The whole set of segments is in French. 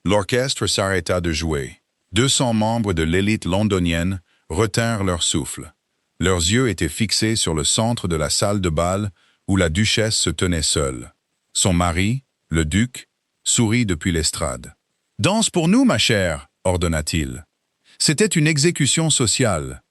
L'orchestre s'arrêta de jouer. 200 membres de l'élite londonienne retinrent leur souffle. Leurs yeux étaient fixés sur le centre de la salle de bal où la duchesse se tenait seule. Son mari, le duc, sourit depuis l'estrade. « Danse pour nous, ma chère !» ordonna-t-il. C'était une exécution sociale.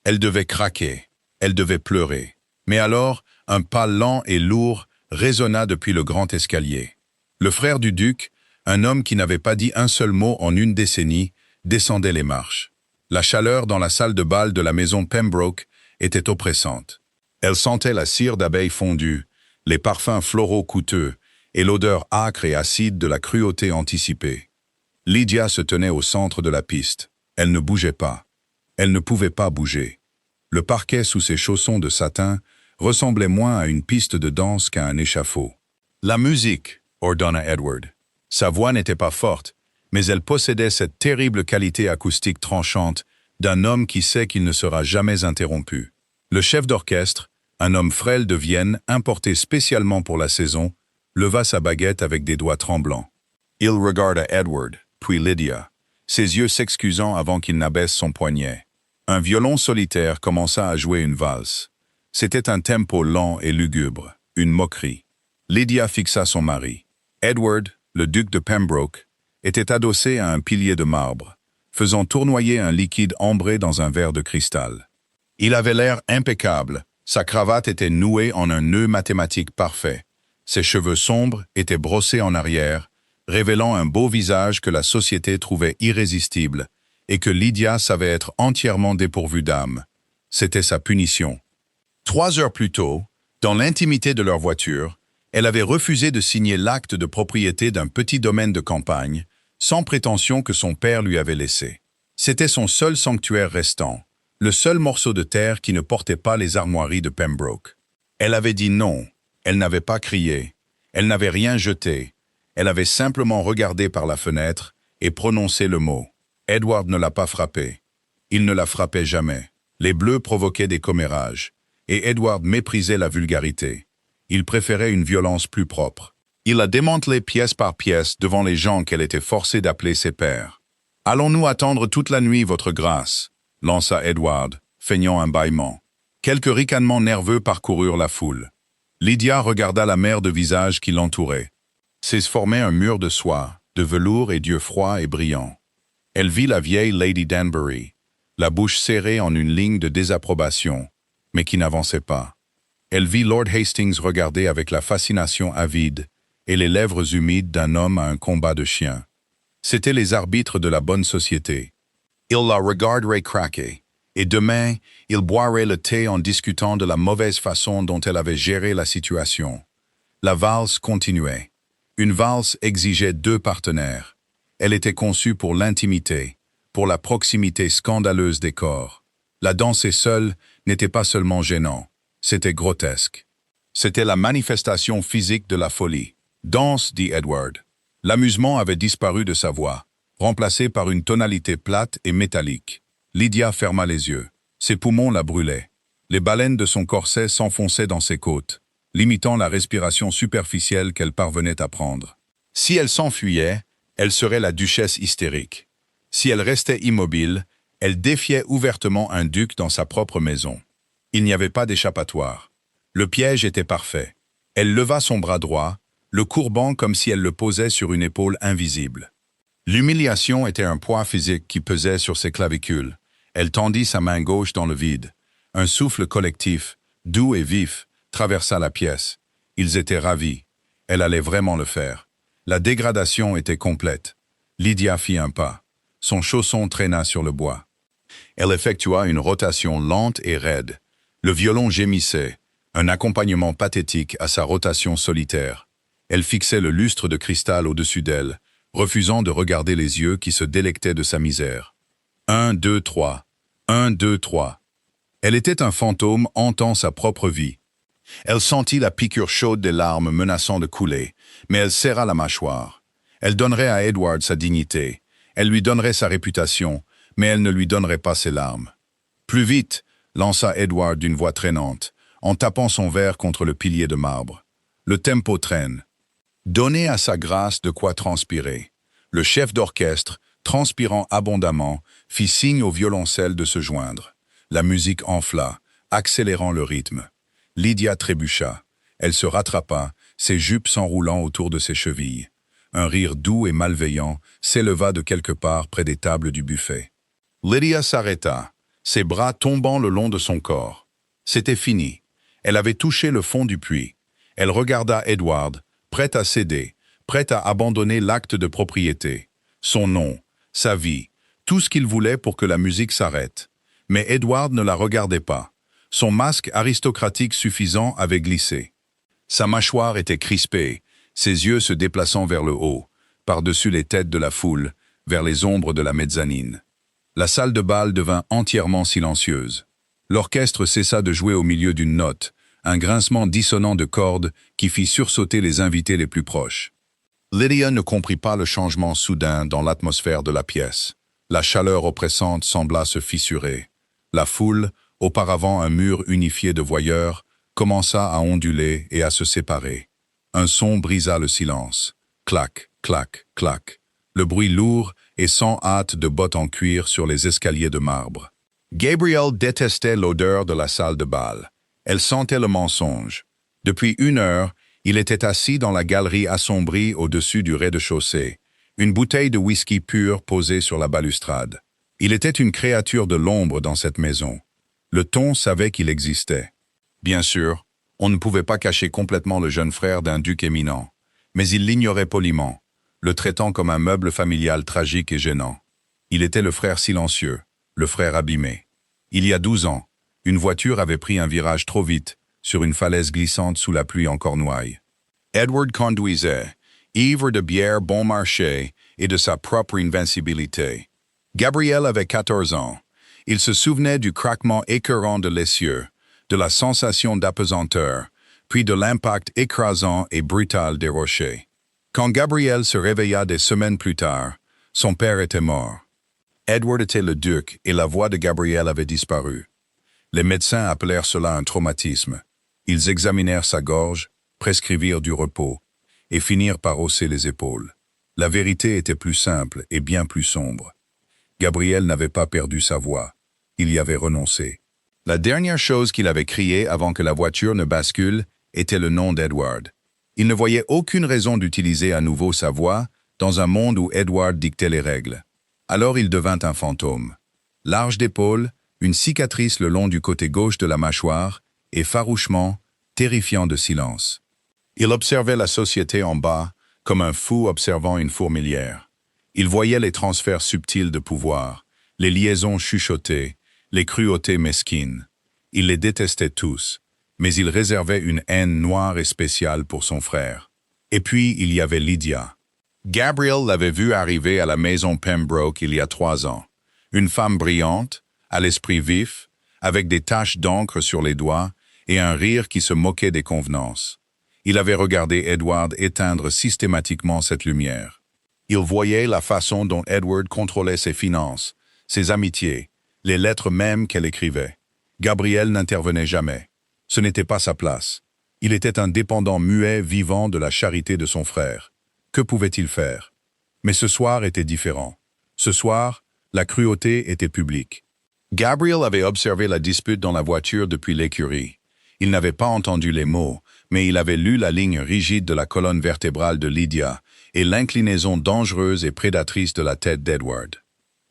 Elle devait craquer, elle devait pleurer. Mais alors, un pas lent et lourd résonna depuis le grand escalier. Le frère du duc, un homme qui n'avait pas dit un seul mot en une décennie, descendait les marches. La chaleur dans la salle de bal de la maison Pembroke était oppressante. Elle sentait la cire d'abeille fondue, les parfums floraux coûteux et l'odeur âcre et acide de la cruauté anticipée. Lydia se tenait au centre de la piste. Elle ne bougeait pas. Elle ne pouvait pas bouger. Le parquet sous ses chaussons de satin ressemblait moins à une piste de danse qu'à un échafaud. « La musique !» ordonna Edward. Sa voix n'était pas forte, mais elle possédait cette terrible qualité acoustique tranchante d'un homme qui sait qu'il ne sera jamais interrompu. Le chef d'orchestre, un homme frêle de Vienne importé spécialement pour la saison, leva sa baguette avec des doigts tremblants. Il regarda Edward, puis Lydia, ses yeux s'excusant avant qu'il n'abaisse son poignet. Un violon solitaire commença à jouer une valse. C'était un tempo lent et lugubre, une moquerie. Lydia fixa son mari. Edward, le duc de Pembroke, était adossé à un pilier de marbre, faisant tournoyer un liquide ambré dans un verre de cristal. Il avait l'air impeccable, sa cravate était nouée en un nœud mathématique parfait. Ses cheveux sombres étaient brossés en arrière, révélant un beau visage que la société trouvait irrésistible et que Lydia savait être entièrement dépourvue d'âme. C'était sa punition. 3 heures plus tôt, dans l'intimité de leur voiture, elle avait refusé de signer l'acte de propriété d'un petit domaine de campagne, sans prétention que son père lui avait laissé. C'était son seul sanctuaire restant, le seul morceau de terre qui ne portait pas les armoiries de Pembroke. Elle avait dit non, elle n'avait pas crié, elle n'avait rien jeté, elle avait simplement regardé par la fenêtre et prononcé le mot. Edward ne l'a pas frappé. Il ne la frappait jamais. Les bleus provoquaient des commérages, et Edward méprisait la vulgarité. Il préférait une violence plus propre. Il la démantelait pièce par pièce devant les gens qu'elle était forcée d'appeler ses pairs. « Allons-nous attendre toute la nuit, votre grâce ?» lança Edward, feignant un bâillement. Quelques ricanements nerveux parcoururent la foule. Lydia regarda la mer de visages qui l'entourait. Se formait un mur de soie, de velours et d'yeux froids et brillants. Elle vit la vieille Lady Danbury, la bouche serrée en une ligne de désapprobation, mais qui n'avançait pas. Elle vit Lord Hastings regarder avec la fascination avide et les lèvres humides d'un homme à un combat de chiens. C'étaient les arbitres de la bonne société. Ils la regarderaient craquer, et demain, ils boiraient le thé en discutant de la mauvaise façon dont elle avait géré la situation. La valse continuait. Une valse exigeait 2 partenaires. Elle était conçue pour l'intimité, pour la proximité scandaleuse des corps. La danser seule n'était pas seulement gênant, c'était grotesque. C'était la manifestation physique de la folie. « Danse », dit Edward. L'amusement avait disparu de sa voix, remplacé par une tonalité plate et métallique. Lydia ferma les yeux. Ses poumons la brûlaient. Les baleines de son corset s'enfonçaient dans ses côtes, limitant la respiration superficielle qu'elle parvenait à prendre. Si elle s'enfuyait, elle serait la duchesse hystérique. Si elle restait immobile, elle défiait ouvertement un duc dans sa propre maison. Il n'y avait pas d'échappatoire. Le piège était parfait. Elle leva son bras droit, le courbant comme si elle le posait sur une épaule invisible. L'humiliation était un poids physique qui pesait sur ses clavicules. Elle tendit sa main gauche dans le vide. Un souffle collectif, doux et vif, traversa la pièce. Ils étaient ravis. Elle allait vraiment le faire. La dégradation était complète. Lydia fit un pas. Son chausson traîna sur le bois. Elle effectua une rotation lente et raide. Le violon gémissait, un accompagnement pathétique à sa rotation solitaire. Elle fixait le lustre de cristal au-dessus d'elle, refusant de regarder les yeux qui se délectaient de sa misère. 1, 2, 3. 1, 2, 3. Elle était un fantôme hantant sa propre vie. Elle sentit la piqûre chaude des larmes menaçant de couler, mais elle serra la mâchoire. Elle donnerait à Edward sa dignité, elle lui donnerait sa réputation, mais elle ne lui donnerait pas ses larmes. « Plus vite !» lança Edward d'une voix traînante, en tapant son verre contre le pilier de marbre. Le tempo traîne. Donnez à sa grâce de quoi transpirer. Le chef d'orchestre, transpirant abondamment, fit signe au violoncelle de se joindre. La musique enfla, accélérant le rythme. Lydia trébucha. Elle se rattrapa, ses jupes s'enroulant autour de ses chevilles. Un rire doux et malveillant s'éleva de quelque part près des tables du buffet. Lydia s'arrêta, ses bras tombant le long de son corps. C'était fini. Elle avait touché le fond du puits. Elle regarda Edward, prête à céder, prête à abandonner l'acte de propriété. Son nom, sa vie, tout ce qu'il voulait pour que la musique s'arrête. Mais Edward ne la regardait pas. Son masque aristocratique suffisant avait glissé. Sa mâchoire était crispée, ses yeux se déplaçant vers le haut, par-dessus les têtes de la foule, vers les ombres de la mezzanine. La salle de bal devint entièrement silencieuse. L'orchestre cessa de jouer au milieu d'une note, un grincement dissonant de cordes qui fit sursauter les invités les plus proches. Lydia ne comprit pas le changement soudain dans l'atmosphère de la pièce. La chaleur oppressante sembla se fissurer. La foule, auparavant un mur unifié de voyeurs, commença à onduler et à se séparer. Un son brisa le silence. Clac, clac, clac. Le bruit lourd et sans hâte de bottes en cuir sur les escaliers de marbre. Gabrielle détestait l'odeur de la salle de bal. Elle sentait le mensonge. Depuis 1 heure, il était assis dans la galerie assombrie au-dessus du rez-de-chaussée, une bouteille de whisky pur posée sur la balustrade. Il était une créature de l'ombre dans cette maison. Le ton savait qu'il existait. Bien sûr, on ne pouvait pas cacher complètement le jeune frère d'un duc éminent, mais il l'ignorait poliment, le traitant comme un meuble familial tragique et gênant. Il était le frère silencieux, le frère abîmé. Il y a 12 ans, une voiture avait pris un virage trop vite, sur une falaise glissante sous la pluie en cornouailles. Edward conduisait, ivre de bière bon marché et de sa propre invincibilité. Gabrielle avait 14 ans. Il se souvenait du craquement écœurant de l'essieu, de la sensation d'apesanteur, puis de l'impact écrasant et brutal des rochers. Quand Gabrielle se réveilla des semaines plus tard, son père était mort. Edward était le duc et la voix de Gabrielle avait disparu. Les médecins appelèrent cela un traumatisme. Ils examinèrent sa gorge, prescrivirent du repos, et finirent par hausser les épaules. La vérité était plus simple et bien plus sombre. Gabrielle n'avait pas perdu sa voix. Il y avait renoncé. La dernière chose qu'il avait criée avant que la voiture ne bascule était le nom d'Edward. Il ne voyait aucune raison d'utiliser à nouveau sa voix dans un monde où Edward dictait les règles. Alors il devint un fantôme. Large d'épaules, une cicatrice le long du côté gauche de la mâchoire, et farouchement, terrifiant de silence. Il observait la société en bas, comme un fou observant une fourmilière. Il voyait les transferts subtils de pouvoir, les liaisons chuchotées, les cruautés mesquines. Il les détestait tous, mais il réservait une haine noire et spéciale pour son frère. Et puis il y avait Lydia. Gabrielle l'avait vue arriver à la maison Pembroke il y a 3 ans. Une femme brillante, à l'esprit vif, avec des taches d'encre sur les doigts et un rire qui se moquait des convenances. Il avait regardé Edward éteindre systématiquement cette lumière. Il voyait la façon dont Edward contrôlait ses finances, ses amitiés, les lettres mêmes qu'elle écrivait. Gabrielle n'intervenait jamais. Ce n'était pas sa place. Il était un dépendant muet vivant de la charité de son frère. Que pouvait-il faire? Mais ce soir était différent. Ce soir, la cruauté était publique. Gabriel avait observé la dispute dans la voiture depuis l'écurie. Il n'avait pas entendu les mots, mais il avait lu la ligne rigide de la colonne vertébrale de Lydia et l'inclinaison dangereuse et prédatrice de la tête d'Edward.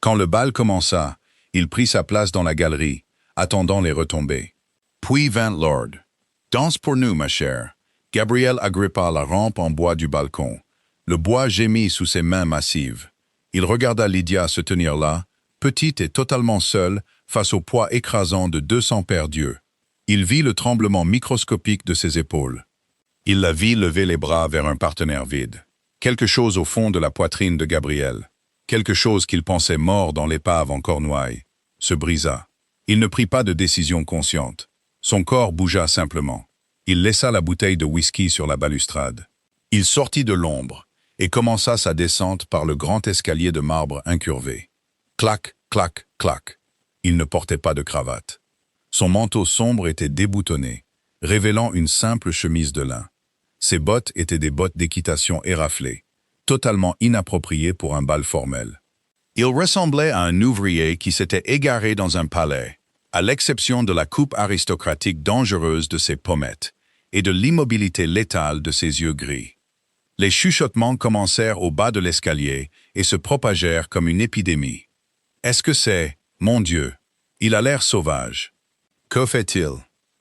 Quand le bal commença, il prit sa place dans la galerie, attendant les retombées. Puis vint Lord. « Danse pour nous, ma chère. » Gabriel agrippa la rampe en bois du balcon. Le bois gémit sous ses mains massives. Il regarda Lydia se tenir là, petite et totalement seule, face au poids écrasant de 200 paires d'yeux. Il vit le tremblement microscopique de ses épaules. Il la vit lever les bras vers un partenaire vide. Quelque chose au fond de la poitrine de Gabriel, quelque chose qu'il pensait mort dans l'épave en cornouailles, se brisa. Il ne prit pas de décision consciente. Son corps bougea simplement. Il laissa la bouteille de whisky sur la balustrade. Il sortit de l'ombre et commença sa descente par le grand escalier de marbre incurvé. Clac, clac, clac. Il ne portait pas de cravate. Son manteau sombre était déboutonné, révélant une simple chemise de lin. Ses bottes étaient des bottes d'équitation éraflées. totalement inapproprié pour un bal formel. Il ressemblait à un ouvrier qui s'était égaré dans un palais, à l'exception de la coupe aristocratique dangereuse de ses pommettes et de l'immobilité létale de ses yeux gris. Les chuchotements commencèrent au bas de l'escalier et se propagèrent comme une épidémie. Est-ce que c'est, mon Dieu, il a l'air sauvage. Que fait-il?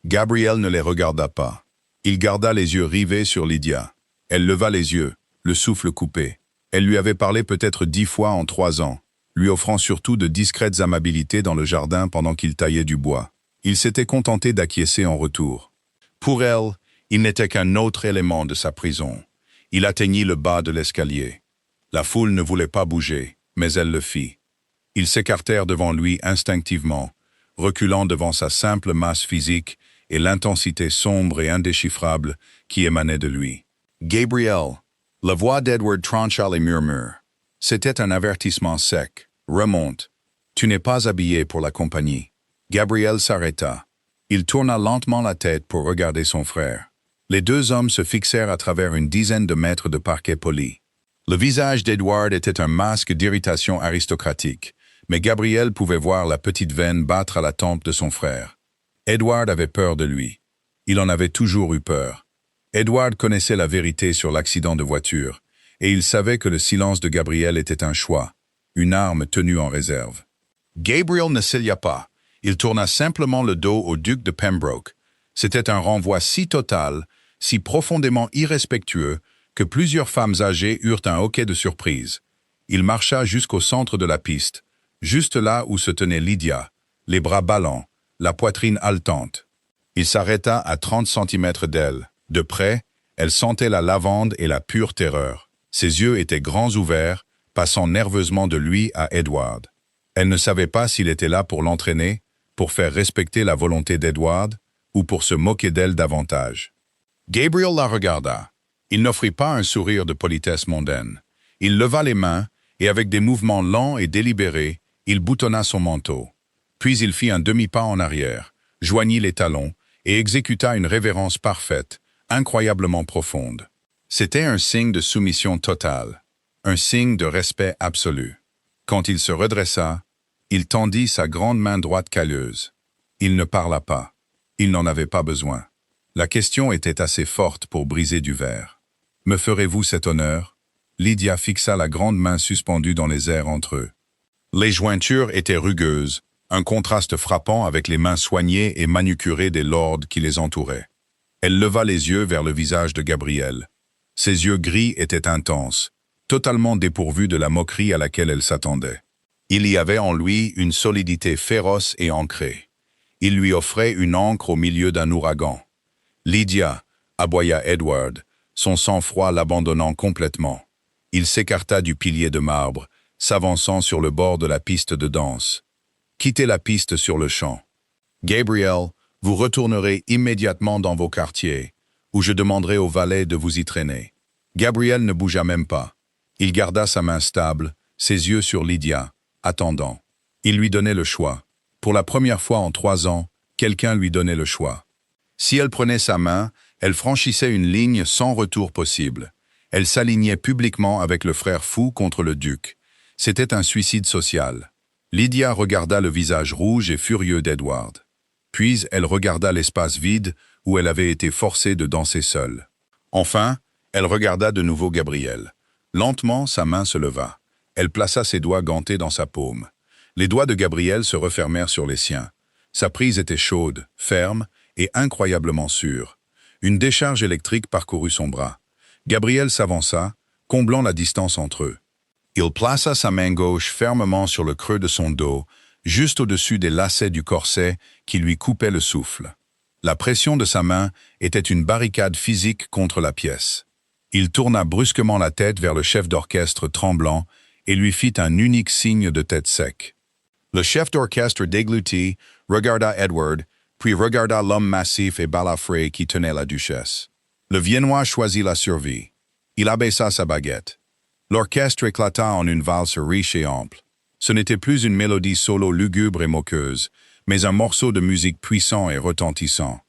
Gabriel ne les regarda pas. Il garda les yeux rivés sur Lydia. Elle leva les yeux, le souffle coupé. Elle lui avait parlé peut-être 10 fois en 3 ans, lui offrant surtout de discrètes amabilités dans le jardin pendant qu'il taillait du bois. Il s'était contenté d'acquiescer en retour. Pour elle, il n'était qu'un autre élément de sa prison. Il atteignit le bas de l'escalier. La foule ne voulait pas bouger, mais elle le fit. Ils s'écartèrent devant lui instinctivement, reculant devant sa simple masse physique et l'intensité sombre et indéchiffrable qui émanait de lui. Gabriel, la voix d'Edward trancha les murmures. C'était un avertissement sec. Remonte. Tu n'es pas habillé pour la compagnie. Gabriel s'arrêta. Il tourna lentement la tête pour regarder son frère. Les deux hommes se fixèrent à travers une dizaine de mètres de parquet poli. Le visage d'Edward était un masque d'irritation aristocratique, mais Gabriel pouvait voir la petite veine battre à la tempe de son frère. Edward avait peur de lui. Il en avait toujours eu peur. Edward connaissait la vérité sur l'accident de voiture, et il savait que le silence de Gabriel était un choix, une arme tenue en réserve. Gabriel ne célia pas. Il tourna simplement le dos au duc de Pembroke. C'était un renvoi si total, si profondément irrespectueux, que plusieurs femmes âgées eurent un hoquet de surprise. Il marcha jusqu'au centre de la piste, juste là où se tenait Lydia, les bras ballants, la poitrine haletante. Il s'arrêta à 30 centimètres d'elle. De près, elle sentait la lavande et la pure terreur. Ses yeux étaient grands ouverts, passant nerveusement de lui à Edward. Elle ne savait pas s'il était là pour l'entraîner, pour faire respecter la volonté d'Edward, ou pour se moquer d'elle davantage. Gabriel la regarda. Il n'offrit pas un sourire de politesse mondaine. Il leva les mains, et avec des mouvements lents et délibérés, il boutonna son manteau. Puis il fit un demi-pas en arrière, joignit les talons, et exécuta une révérence parfaite, incroyablement profonde. C'était un signe de soumission totale, un signe de respect absolu. Quand il se redressa, il tendit sa grande main droite calleuse. Il ne parla pas. Il n'en avait pas besoin. La question était assez forte pour briser du verre. « Me ferez-vous cet honneur ?» Lydia fixa la grande main suspendue dans les airs entre eux. Les jointures étaient rugueuses, un contraste frappant avec les mains soignées et manucurées des lords qui les entouraient. Elle leva les yeux vers le visage de Gabriel. Ses yeux gris étaient intenses, totalement dépourvus de la moquerie à laquelle elle s'attendait. Il y avait en lui une solidité féroce et ancrée. Il lui offrait une ancre au milieu d'un ouragan. « Lydia !» aboya Edward, son sang-froid l'abandonnant complètement. Il s'écarta du pilier de marbre, s'avançant sur le bord de la piste de danse. Quittez la piste sur le champ. Gabriel, vous retournerez immédiatement dans vos quartiers, où je demanderai au valet de vous y traîner. Gabriel ne bougea même pas. Il garda sa main stable, ses yeux sur Lydia, attendant. Il lui donnait le choix. Pour la première fois en 3 ans, quelqu'un lui donnait le choix. Si elle prenait sa main, elle franchissait une ligne sans retour possible. Elle s'alignait publiquement avec le frère fou contre le duc. C'était un suicide social. Lydia regarda le visage rouge et furieux d'Edward. Puis elle regarda l'espace vide où elle avait été forcée de danser seule. Enfin, elle regarda de nouveau Gabriel. Lentement, sa main se leva. Elle plaça ses doigts gantés dans sa paume. Les doigts de Gabriel se refermèrent sur les siens. Sa prise était chaude, ferme et incroyablement sûre. Une décharge électrique parcourut son bras. Gabriel s'avança, comblant la distance entre eux. Il plaça sa main gauche fermement sur le creux de son dos, juste au-dessus des lacets du corset qui lui coupaient le souffle. La pression de sa main était une barricade physique contre la pièce. Il tourna brusquement la tête vers le chef d'orchestre tremblant et lui fit un unique signe de tête sec. Le chef d'orchestre dégluti regarda Edward, puis regarda l'homme massif et balafré qui tenait la duchesse. Le Viennois choisit la survie. Il abaissa sa baguette. L'orchestre éclata en une valse riche et ample. Ce n'était plus une mélodie solo lugubre et moqueuse, mais un morceau de musique puissant et retentissant.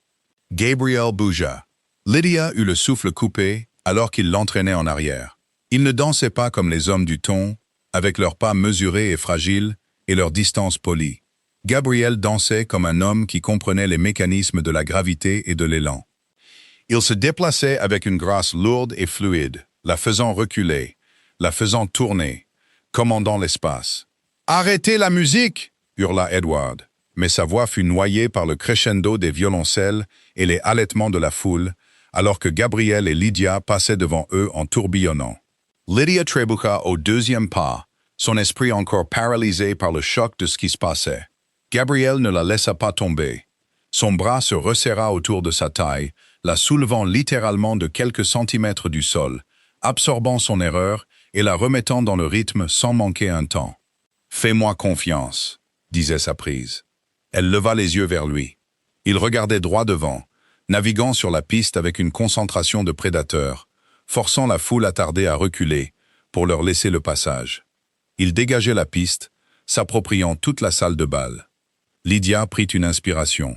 Gabriel bougea. Lydia eut le souffle coupé alors qu'il l'entraînait en arrière. Ils ne dansaient pas comme les hommes du ton, avec leurs pas mesurés et fragiles et leur distance polie. Gabriel dansait comme un homme qui comprenait les mécanismes de la gravité et de l'élan. Il se déplaçait avec une grâce lourde et fluide, la faisant reculer, la faisant tourner, commandant l'espace. « Arrêtez la musique !» hurla Edward, mais sa voix fut noyée par le crescendo des violoncelles et les halètements de la foule, alors que Gabriel et Lydia passaient devant eux en tourbillonnant. Lydia trébucha au deuxième pas, son esprit encore paralysé par le choc de ce qui se passait. Gabriel ne la laissa pas tomber. Son bras se resserra autour de sa taille, la soulevant littéralement de quelques centimètres du sol, absorbant son erreur et la remettant dans le rythme sans manquer un temps. « Fais-moi confiance », disait sa prise. Elle leva les yeux vers lui. Il regardait droit devant, naviguant sur la piste avec une concentration de prédateur, forçant la foule attardée à reculer pour leur laisser le passage. Il dégageait la piste, s'appropriant toute la salle de bal. Lydia prit une inspiration.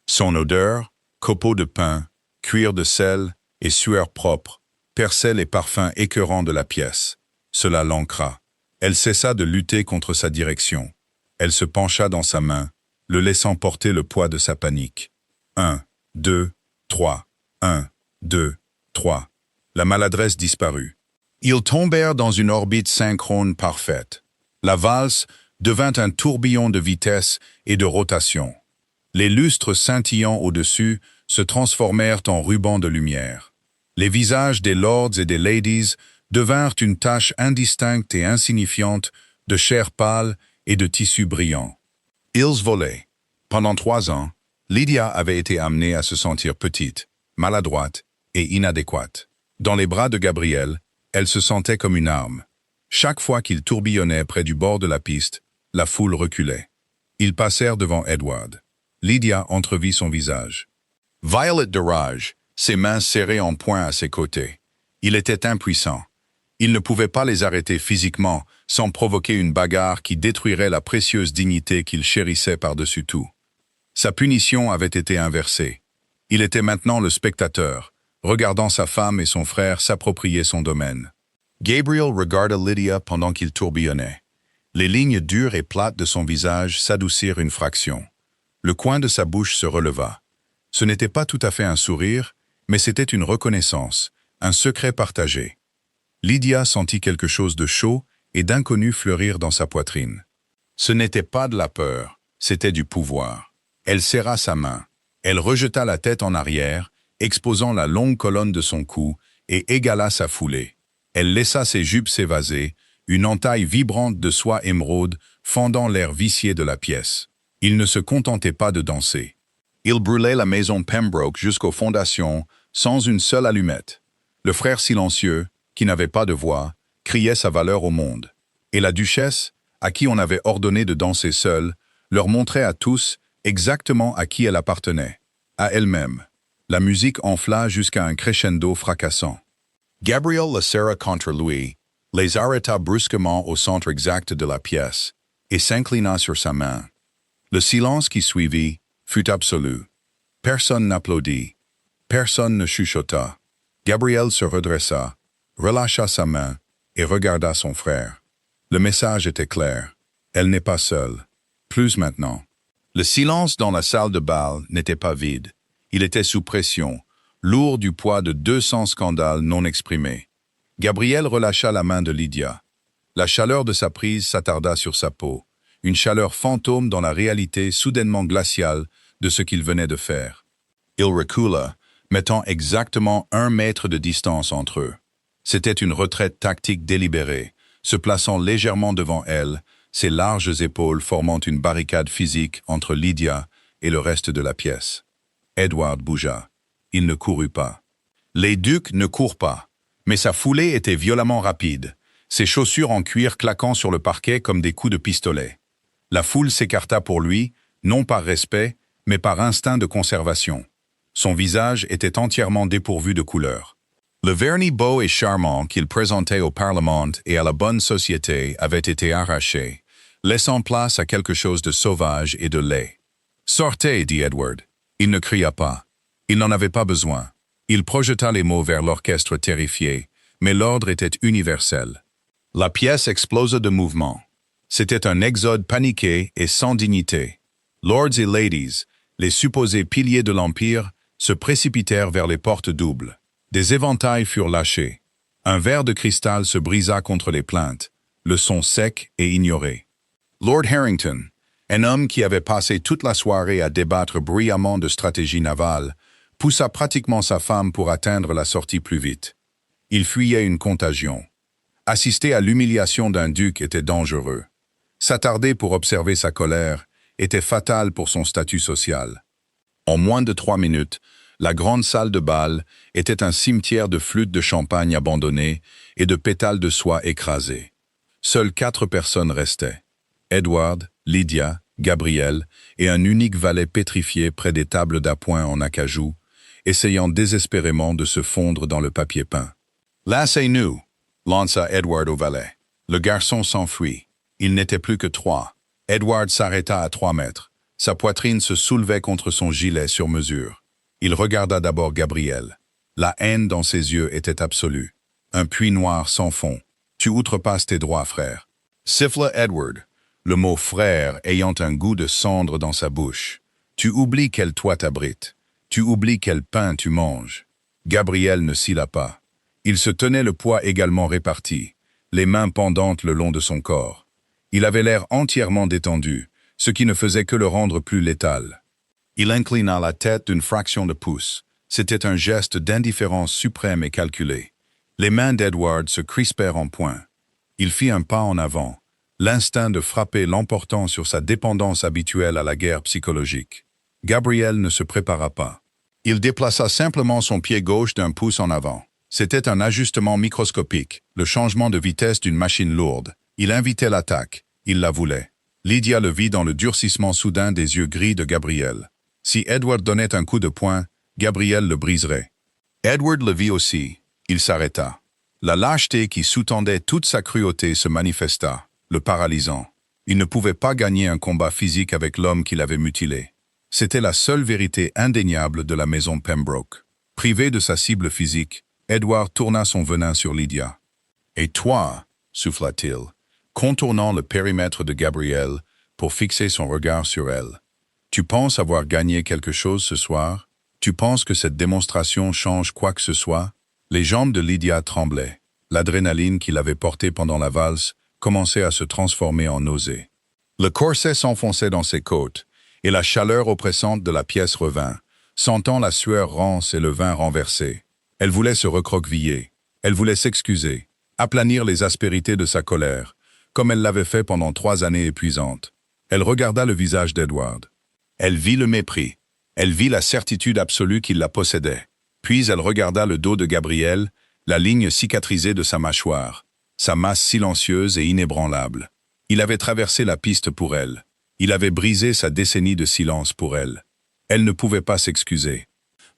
Son odeur, copeaux de pin, cuir de sel et sueur propre, perçait les parfums écœurants de la pièce. Cela l'ancra. Elle cessa de lutter contre sa direction. Elle se pencha dans sa main, le laissant porter le poids de sa panique. 1, 2, 3, 1, 2, 3. La maladresse disparut. Ils tombèrent dans une orbite synchrone parfaite. La valse devint un tourbillon de vitesse et de rotation. Les lustres scintillant au-dessus se transformèrent en rubans de lumière. Les visages des lords et des ladies devinrent une tache indistincte et insignifiante de chair pâle et de tissus brillants. Ils volaient. Pendant 3 ans, Lydia avait été amenée à se sentir petite, maladroite et inadéquate. Dans les bras de Gabriel, elle se sentait comme une arme. Chaque fois qu'il tourbillonnait près du bord de la piste, la foule reculait. Ils passèrent devant Edward. Lydia entrevit son visage. Violet de rage, ses mains serrées en poing à ses côtés. Il était impuissant. Il ne pouvait pas les arrêter physiquement sans provoquer une bagarre qui détruirait la précieuse dignité qu'il chérissait par-dessus tout. Sa punition avait été inversée. Il était maintenant le spectateur, regardant sa femme et son frère s'approprier son domaine. Gabriel regarda Lydia pendant qu'il tourbillonnait. Les lignes dures et plates de son visage s'adoucirent une fraction. Le coin de sa bouche se releva. Ce n'était pas tout à fait un sourire, mais c'était une reconnaissance, un secret partagé. Lydia sentit quelque chose de chaud et d'inconnu fleurir dans sa poitrine. Ce n'était pas de la peur, c'était du pouvoir. Elle serra sa main. Elle rejeta la tête en arrière, exposant la longue colonne de son cou, et égala sa foulée. Elle laissa ses jupes s'évaser, une entaille vibrante de soie émeraude fendant l'air vicié de la pièce. Il ne se contentait pas de danser. Il brûlait la maison Pembroke jusqu'aux fondations, sans une seule allumette. Le frère silencieux, qui n'avait pas de voix, criait sa valeur au monde. Et la duchesse, à qui on avait ordonné de danser seule, leur montrait à tous exactement à qui elle appartenait, à elle-même. La musique enfla jusqu'à un crescendo fracassant. Gabriel la serra contre lui, les arrêta brusquement au centre exact de la pièce, et s'inclina sur sa main. Le silence qui suivit fut absolu. Personne n'applaudit. Personne ne chuchota. Gabriel se redressa, relâcha sa main et regarda son frère. Le message était clair. Elle n'est pas seule. Plus maintenant. Le silence dans la salle de bal n'était pas vide. Il était sous pression, lourd du poids de 200 scandales non exprimés. Gabriel relâcha la main de Lydia. La chaleur de sa prise s'attarda sur sa peau, une chaleur fantôme dans la réalité soudainement glaciale de ce qu'il venait de faire. Il recula, mettant exactement 1 mètre de distance entre eux. C'était une retraite tactique délibérée, se plaçant légèrement devant elle, ses larges épaules formant une barricade physique entre Lydia et le reste de la pièce. Edward bougea. Il ne courut pas. Les ducs ne courent pas, mais sa foulée était violemment rapide, ses chaussures en cuir claquant sur le parquet comme des coups de pistolet. La foule s'écarta pour lui, non par respect, mais par instinct de conservation. Son visage était entièrement dépourvu de couleur. Le vernis beau et charmant qu'il présentait au Parlement et à la bonne société avait été arraché, laissant place à quelque chose de sauvage et de laid. « Sortez » dit Edward. Il ne cria pas. Il n'en avait pas besoin. Il projeta les mots vers l'orchestre terrifié, mais l'ordre était universel. La pièce explosa de mouvement. C'était un exode paniqué et sans dignité. Lords et ladies, les supposés piliers de l'Empire, se précipitèrent vers les portes doubles. Des éventails furent lâchés. Un verre de cristal se brisa contre les plaintes, le son sec et ignoré. Lord Harrington, un homme qui avait passé toute la soirée à débattre bruyamment de stratégie navale, poussa pratiquement sa femme pour atteindre la sortie plus vite. Il fuyait une contagion. Assister à l'humiliation d'un duc était dangereux. S'attarder pour observer sa colère était fatal pour son statut social. En moins de 3 minutes, la grande salle de bal était un cimetière de flûtes de champagne abandonnées et de pétales de soie écrasés. Seules 4 personnes restaient. Edward, Lydia, Gabriel et un unique valet pétrifié près des tables d'appoint en acajou, essayant désespérément de se fondre dans le papier peint. « Laissez-nous » lança Edward au valet. Le garçon s'enfuit. Il n'était plus que 3. Edward s'arrêta à 3 mètres. Sa poitrine se soulevait contre son gilet sur mesure. Il regarda d'abord Gabriel. La haine dans ses yeux était absolue. Un puits noir sans fond. « Tu outrepasses tes droits, frère. » Siffla Edward, le mot « frère » ayant un goût de cendre dans sa bouche. « Tu oublies quel toit t'abrite. Tu oublies quel pain tu manges. » Gabriel ne cilla pas. Il se tenait le poids également réparti, les mains pendantes le long de son corps. Il avait l'air entièrement détendu, ce qui ne faisait que le rendre plus létal. Il inclina la tête d'une fraction de pouce. C'était un geste d'indifférence suprême et calculé. Les mains d'Edward se crispèrent en poing. Il fit un pas en avant, l'instinct de frapper l'emportant sur sa dépendance habituelle à la guerre psychologique. Gabriel ne se prépara pas. Il déplaça simplement son pied gauche d'un pouce en avant. C'était un ajustement microscopique, le changement de vitesse d'une machine lourde. Il invitait l'attaque, il la voulait. Lydia le vit dans le durcissement soudain des yeux gris de Gabriel. Si Edward donnait un coup de poing, Gabriel le briserait. Edward le vit aussi. Il s'arrêta. La lâcheté qui sous-tendait toute sa cruauté se manifesta, le paralysant. Il ne pouvait pas gagner un combat physique avec l'homme qui l'avait mutilé. C'était la seule vérité indéniable de la maison Pembroke. Privé de sa cible physique, Edward tourna son venin sur Lydia. « Et toi » souffla-t-il, contournant le périmètre de Gabriel pour fixer son regard sur elle. « Tu penses avoir gagné quelque chose ce soir? Tu penses que cette démonstration change quoi que ce soit ?» Les jambes de Lydia tremblaient. L'adrénaline qu'il avait portée pendant la valse commençait à se transformer en nausée. Le corset s'enfonçait dans ses côtes, et la chaleur oppressante de la pièce revint, sentant la sueur rance et le vin renversé. Elle voulait se recroqueviller. Elle voulait s'excuser, aplanir les aspérités de sa colère, comme elle l'avait fait pendant 3 années épuisantes. Elle regarda le visage d'Edward. Elle vit le mépris. Elle vit la certitude absolue qu'il la possédait. Puis elle regarda le dos de Gabriel, la ligne cicatrisée de sa mâchoire, sa masse silencieuse et inébranlable. Il avait traversé la piste pour elle. Il avait brisé sa décennie de silence pour elle. Elle ne pouvait pas s'excuser.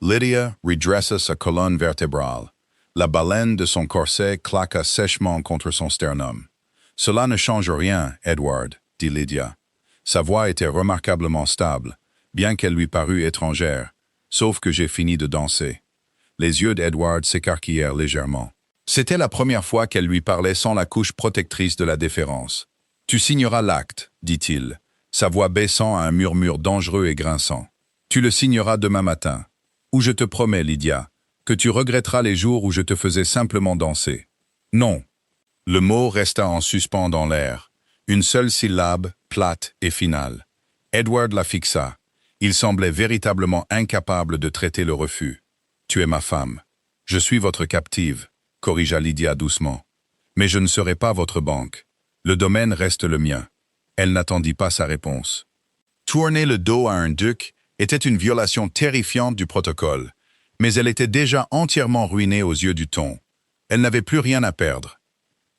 Lydia redressa sa colonne vertébrale. La baleine de son corset claqua sèchement contre son sternum. « Cela ne change rien, Edward, » dit Lydia. Sa voix était remarquablement stable, bien qu'elle lui parût étrangère, sauf que j'ai fini de danser. Les yeux d'Edward s'écarquillèrent légèrement. C'était la première fois qu'elle lui parlait sans la couche protectrice de la déférence. « Tu signeras l'acte, » dit-il, sa voix baissant à un murmure dangereux et grinçant. « Tu le signeras demain matin. Ou je te promets, Lydia, que tu regretteras les jours où je te faisais simplement danser. » « Non. » Le mot resta en suspens dans l'air. Une seule syllabe, plate et finale. Edward la fixa. Il semblait véritablement incapable de traiter le refus. « Tu es ma femme. Je suis votre captive, » corrigea Lydia doucement. « Mais je ne serai pas votre banque. Le domaine reste le mien. » Elle n'attendit pas sa réponse. Tourner le dos à un duc était une violation terrifiante du protocole, mais elle était déjà entièrement ruinée aux yeux du ton. Elle n'avait plus rien à perdre.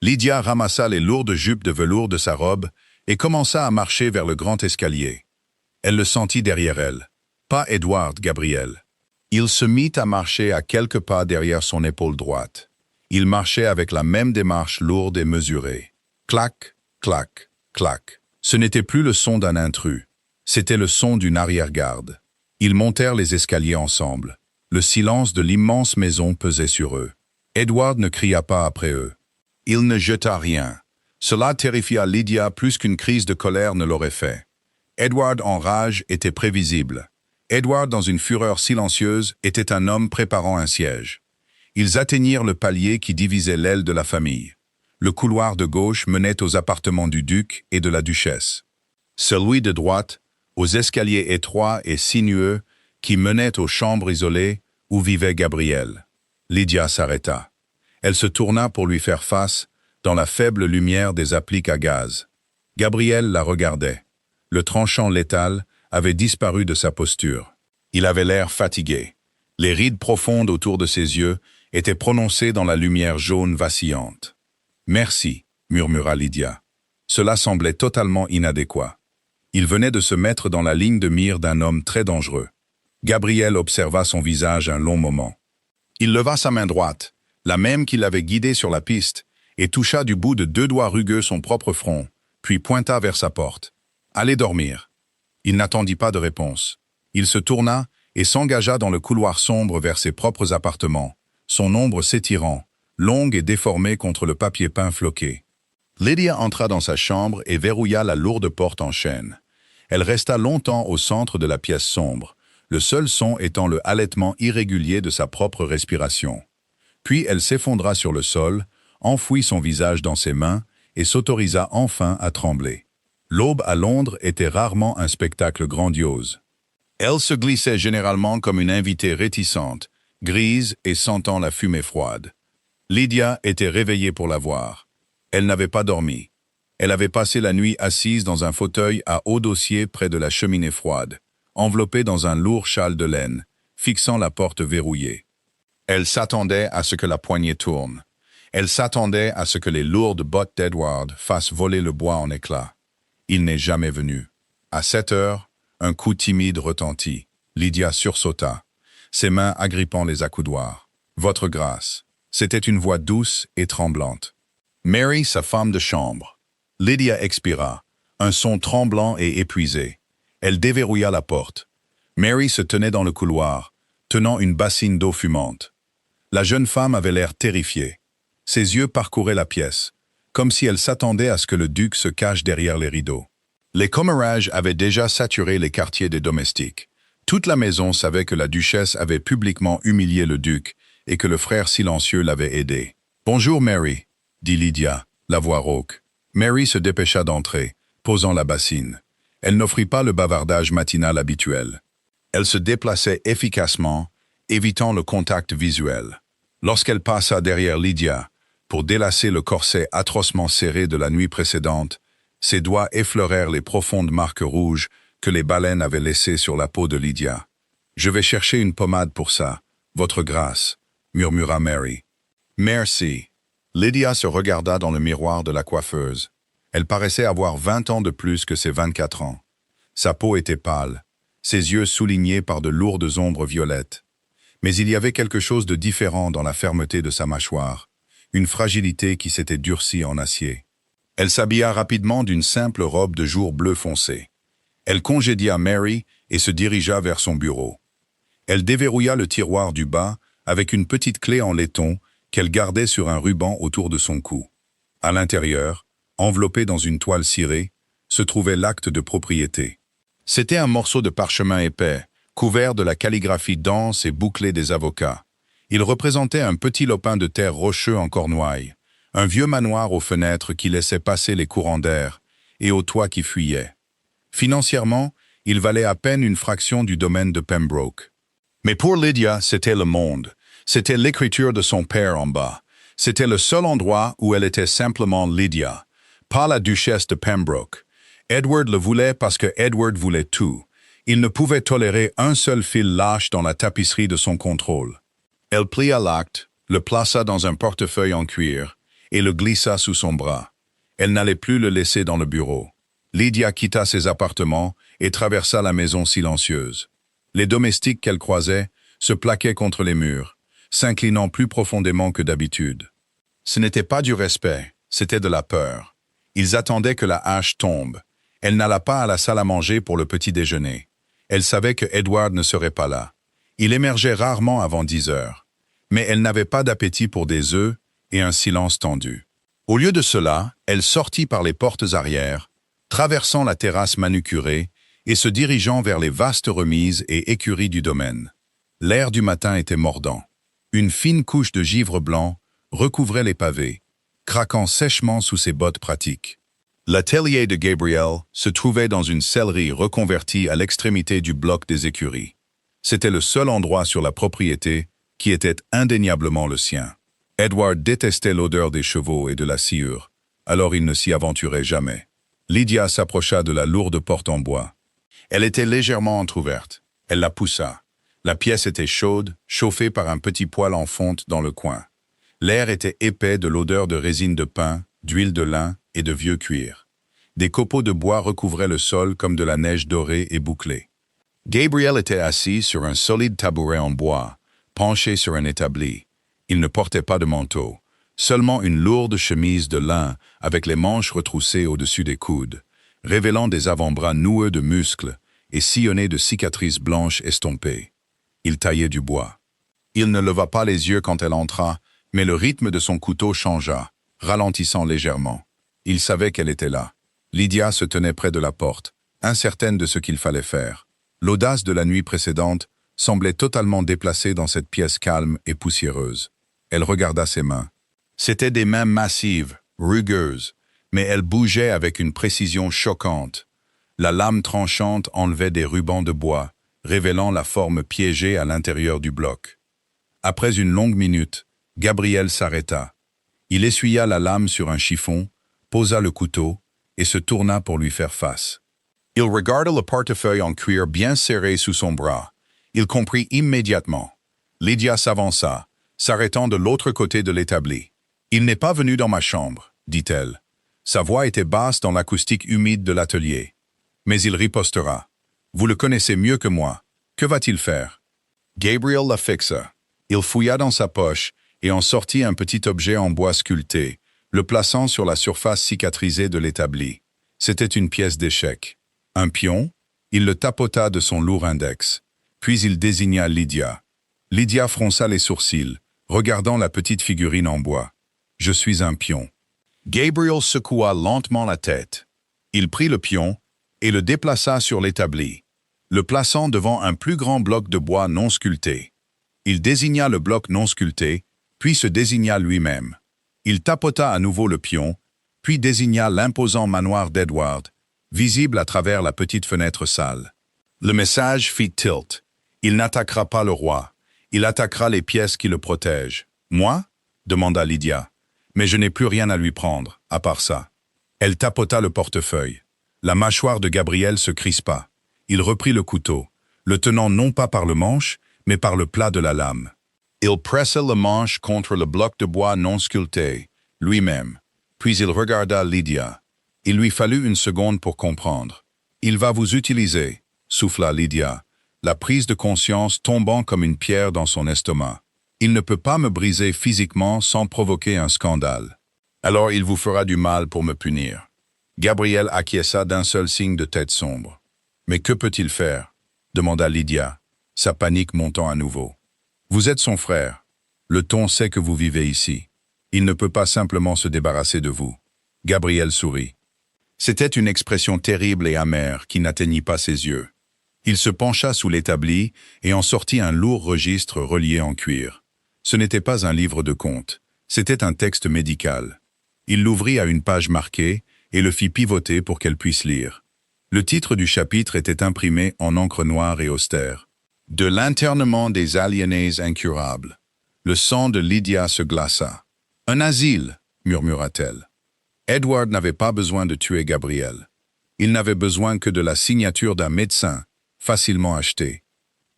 Lydia ramassa les lourdes jupes de velours de sa robe et commença à marcher vers le grand escalier. Elle le sentit derrière elle. Pas Edward, Gabriel. Il se mit à marcher à quelques pas derrière son épaule droite. Il marchait avec la même démarche lourde et mesurée. Clac, clac, clac. Ce n'était plus le son d'un intrus. C'était le son d'une arrière-garde. Ils montèrent les escaliers ensemble. Le silence de l'immense maison pesait sur eux. Edward ne cria pas après eux. Il ne jeta rien. Cela terrifia Lydia plus qu'une crise de colère ne l'aurait fait. Edward en rage était prévisible. Edward, dans une fureur silencieuse, était un homme préparant un siège. Ils atteignirent le palier qui divisait l'aile de la famille. Le couloir de gauche menait aux appartements du duc et de la duchesse. Celui de droite, aux escaliers étroits et sinueux qui menaient aux chambres isolées où vivait Gabriel. Lydia s'arrêta. Elle se tourna pour lui faire face, dans la faible lumière des appliques à gaz. Gabriel la regardait. Le tranchant létal avait disparu de sa posture. Il avait l'air fatigué. Les rides profondes autour de ses yeux étaient prononcées dans la lumière jaune vacillante. « Merci », murmura Lydia. Cela semblait totalement inadéquat. Il venait de se mettre dans la ligne de mire d'un homme très dangereux. Gabriel observa son visage un long moment. Il leva sa main droite, la même qui l'avait guidé sur la piste, et toucha du bout de 2 doigts rugueux son propre front, puis pointa vers sa porte. « Allez dormir ». Il n'attendit pas de réponse. Il se tourna et s'engagea dans le couloir sombre vers ses propres appartements, son ombre s'étirant, longue et déformée contre le papier peint floqué. Lydia entra dans sa chambre et verrouilla la lourde porte en chêne. Elle resta longtemps au centre de la pièce sombre, le seul son étant le halètement irrégulier de sa propre respiration. Puis elle s'effondra sur le sol, enfouit son visage dans ses mains et s'autorisa enfin à trembler. L'aube à Londres était rarement un spectacle grandiose. Elle se glissait généralement comme une invitée réticente, grise et sentant la fumée froide. Lydia était réveillée pour la voir. Elle n'avait pas dormi. Elle avait passé la nuit assise dans un fauteuil à haut dossier près de la cheminée froide, enveloppée dans un lourd châle de laine, fixant la porte verrouillée. Elle s'attendait à ce que la poignée tourne. Elle s'attendait à ce que les lourdes bottes d'Edward fassent voler le bois en éclats. Il n'est jamais venu. À 7 heures, un coup timide retentit. Lydia sursauta, ses mains agrippant les accoudoirs. « Votre grâce ». C'était une voix douce et tremblante. Mary, sa femme de chambre. Lydia expira, un son tremblant et épuisé. Elle déverrouilla la porte. Mary se tenait dans le couloir, tenant une bassine d'eau fumante. La jeune femme avait l'air terrifiée. Ses yeux parcouraient la pièce, comme si elle s'attendait à ce que le duc se cache derrière les rideaux. Les commérages avaient déjà saturé les quartiers des domestiques. Toute la maison savait que la duchesse avait publiquement humilié le duc et que le frère silencieux l'avait aidé. « Bonjour, Mary », dit Lydia, la voix rauque. Mary se dépêcha d'entrer, posant la bassine. Elle n'offrit pas le bavardage matinal habituel. Elle se déplaçait efficacement, évitant le contact visuel. Lorsqu'elle passa derrière Lydia, pour délasser le corset atrocement serré de la nuit précédente, ses doigts effleurèrent les profondes marques rouges que les baleines avaient laissées sur la peau de Lydia. « Je vais chercher une pommade pour ça, votre grâce », murmura Mary. « Merci ». Lydia se regarda dans le miroir de la coiffeuse. Elle paraissait avoir 20 ans de plus que ses 24 ans. Sa peau était pâle, ses yeux soulignés par de lourdes ombres violettes. Mais il y avait quelque chose de différent dans la fermeté de sa mâchoire, une fragilité qui s'était durcie en acier. Elle s'habilla rapidement d'une simple robe de jour bleu foncé. Elle congédia Mary et se dirigea vers son bureau. Elle déverrouilla le tiroir du bas avec une petite clé en laiton qu'elle gardait sur un ruban autour de son cou. À l'intérieur, enveloppé dans une toile cirée, se trouvait l'acte de propriété. C'était un morceau de parchemin épais, couvert de la calligraphie dense et bouclée des avocats. Il représentait un petit lopin de terre rocheux en cornouailles, un vieux manoir aux fenêtres qui laissait passer les courants d'air et aux toits qui fuyaient. Financièrement, il valait à peine une fraction du domaine de Pembroke. Mais pour Lydia, c'était le monde. C'était l'écriture de son père en bas. C'était le seul endroit où elle était simplement Lydia, pas la duchesse de Pembroke. Edward le voulait parce que Edward voulait tout. Il ne pouvait tolérer un seul fil lâche dans la tapisserie de son contrôle. Elle plia l'acte, le plaça dans un portefeuille en cuir et le glissa sous son bras. Elle n'allait plus le laisser dans le bureau. Lydia quitta ses appartements et traversa la maison silencieuse. Les domestiques qu'elle croisait se plaquaient contre les murs, s'inclinant plus profondément que d'habitude. Ce n'était pas du respect, c'était de la peur. Ils attendaient que la hache tombe. Elle n'alla pas à la salle à manger pour le petit déjeuner. Elle savait que Edward ne serait pas là. Il émergeait rarement avant 10 heures. Mais elle n'avait pas d'appétit pour des œufs et un silence tendu. Au lieu de cela, elle sortit par les portes arrière, traversant la terrasse manucurée et se dirigeant vers les vastes remises et écuries du domaine. L'air du matin était mordant. Une fine couche de givre blanc recouvrait les pavés, craquant sèchement sous ses bottes pratiques. L'atelier de Gabriel se trouvait dans une sellerie reconvertie à l'extrémité du bloc des écuries. C'était le seul endroit sur la propriété qui était indéniablement le sien. Edward détestait l'odeur des chevaux et de la sciure, alors il ne s'y aventurait jamais. Lydia s'approcha de la lourde porte en bois. Elle était légèrement entr'ouverte. Elle la poussa. La pièce était chaude, chauffée par un petit poêle en fonte dans le coin. L'air était épais de l'odeur de résine de pin, d'huile de lin et de vieux cuir. Des copeaux de bois recouvraient le sol comme de la neige dorée et bouclée. Gabriel était assis sur un solide tabouret en bois, penché sur un établi. Il ne portait pas de manteau, seulement une lourde chemise de lin avec les manches retroussées au-dessus des coudes, révélant des avant-bras noueux de muscles et sillonnés de cicatrices blanches estompées. Il taillait du bois. Il ne leva pas les yeux quand elle entra, mais le rythme de son couteau changea, ralentissant légèrement. Il savait qu'elle était là. Lydia se tenait près de la porte, incertaine de ce qu'il fallait faire. L'audace de la nuit précédente semblait totalement déplacée dans cette pièce calme et poussiéreuse. Elle regarda ses mains. C'étaient des mains massives, rugueuses, mais elles bougeaient avec une précision choquante. La lame tranchante enlevait des rubans de bois, révélant la forme piégée à l'intérieur du bloc. Après une longue minute, Gabriel s'arrêta. Il essuya la lame sur un chiffon, posa le couteau et se tourna pour lui faire face. Il regarda le portefeuille en cuir bien serré sous son bras. Il comprit immédiatement. Lydia s'avança, s'arrêtant de l'autre côté de l'établi. « Il n'est pas venu dans ma chambre, dit-elle. Sa voix était basse dans l'acoustique humide de l'atelier. Mais il ripostera. Vous le connaissez mieux que moi. Que va-t-il faire? Gabriel la fixa. Il fouilla dans sa poche et en sortit un petit objet en bois sculpté, le plaçant sur la surface cicatrisée de l'établi. C'était une pièce d'échec. Un pion, il le tapota de son lourd index. Puis il désigna Lydia. Lydia fronça les sourcils, regardant la petite figurine en bois. « Je suis un pion. » Gabriel secoua lentement la tête. Il prit le pion et le déplaça sur l'établi, le plaçant devant un plus grand bloc de bois non sculpté. Il désigna le bloc non sculpté, puis se désigna lui-même. Il tapota à nouveau le pion, puis désigna l'imposant manoir d'Edward, visible à travers la petite fenêtre sale. Le message fit tilt. Il n'attaquera pas le roi. Il attaquera les pièces qui le protègent. « Moi » demanda Lydia. « Mais je n'ai plus rien à lui prendre, à part ça. » Elle tapota le portefeuille. La mâchoire de Gabriel se crispa. Il reprit le couteau, le tenant non pas par le manche, mais par le plat de la lame. Il pressa le manche contre le bloc de bois non sculpté, lui-même. Puis il regarda Lydia. Il lui fallut une seconde pour comprendre. « Il va vous utiliser », souffla Lydia, la prise de conscience tombant comme une pierre dans son estomac. « Il ne peut pas me briser physiquement sans provoquer un scandale. Alors il vous fera du mal pour me punir. » Gabriel acquiesça d'un seul signe de tête sombre. « Mais que peut-il faire » demanda Lydia, sa panique montant à nouveau. « Vous êtes son frère. Le ton sait que vous vivez ici. Il ne peut pas simplement se débarrasser de vous. » Gabriel sourit. C'était une expression terrible et amère qui n'atteignit pas ses yeux. Il se pencha sous l'établi et en sortit un lourd registre relié en cuir. Ce n'était pas un livre de contes, c'était un texte médical. Il l'ouvrit à une page marquée et le fit pivoter pour qu'elle puisse lire. Le titre du chapitre était imprimé en encre noire et austère. « De l'internement des aliénés incurables. » Le sang de Lydia se glaça. « Un asile, murmura-t-elle. Edward n'avait pas besoin de tuer Gabriel. Il n'avait besoin que de la signature d'un médecin, facilement acheté,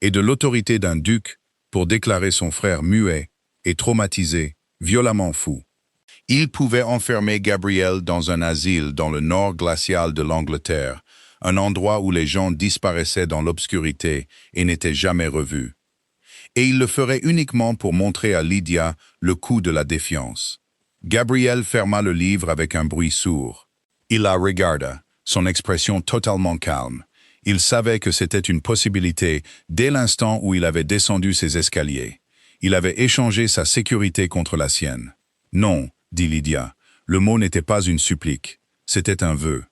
et de l'autorité d'un duc pour déclarer son frère muet et traumatisé, violemment fou. Il pouvait enfermer Gabriel dans un asile dans le nord glacial de l'Angleterre, un endroit où les gens disparaissaient dans l'obscurité et n'étaient jamais revus. Et il le ferait uniquement pour montrer à Lydia le coût de la défiance. Gabriel ferma le livre avec un bruit sourd. Il la regarda, son expression totalement calme. Il savait que c'était une possibilité dès l'instant où il avait descendu ses escaliers. Il avait échangé sa sécurité contre la sienne. Non, dit Lydia, le mot n'était pas une supplique, c'était un vœu.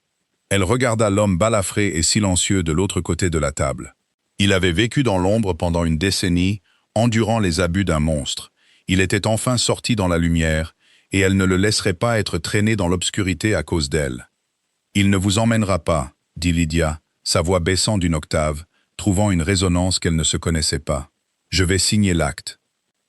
Elle regarda l'homme balafré et silencieux de l'autre côté de la table. Il avait vécu dans l'ombre pendant une décennie, endurant les abus d'un monstre. Il était enfin sorti dans la lumière, et elle ne le laisserait pas être traîné dans l'obscurité à cause d'elle. « Il ne vous emmènera pas, » dit Lydia, sa voix baissant d'une octave, trouvant une résonance qu'elle ne se connaissait pas. « Je vais signer l'acte.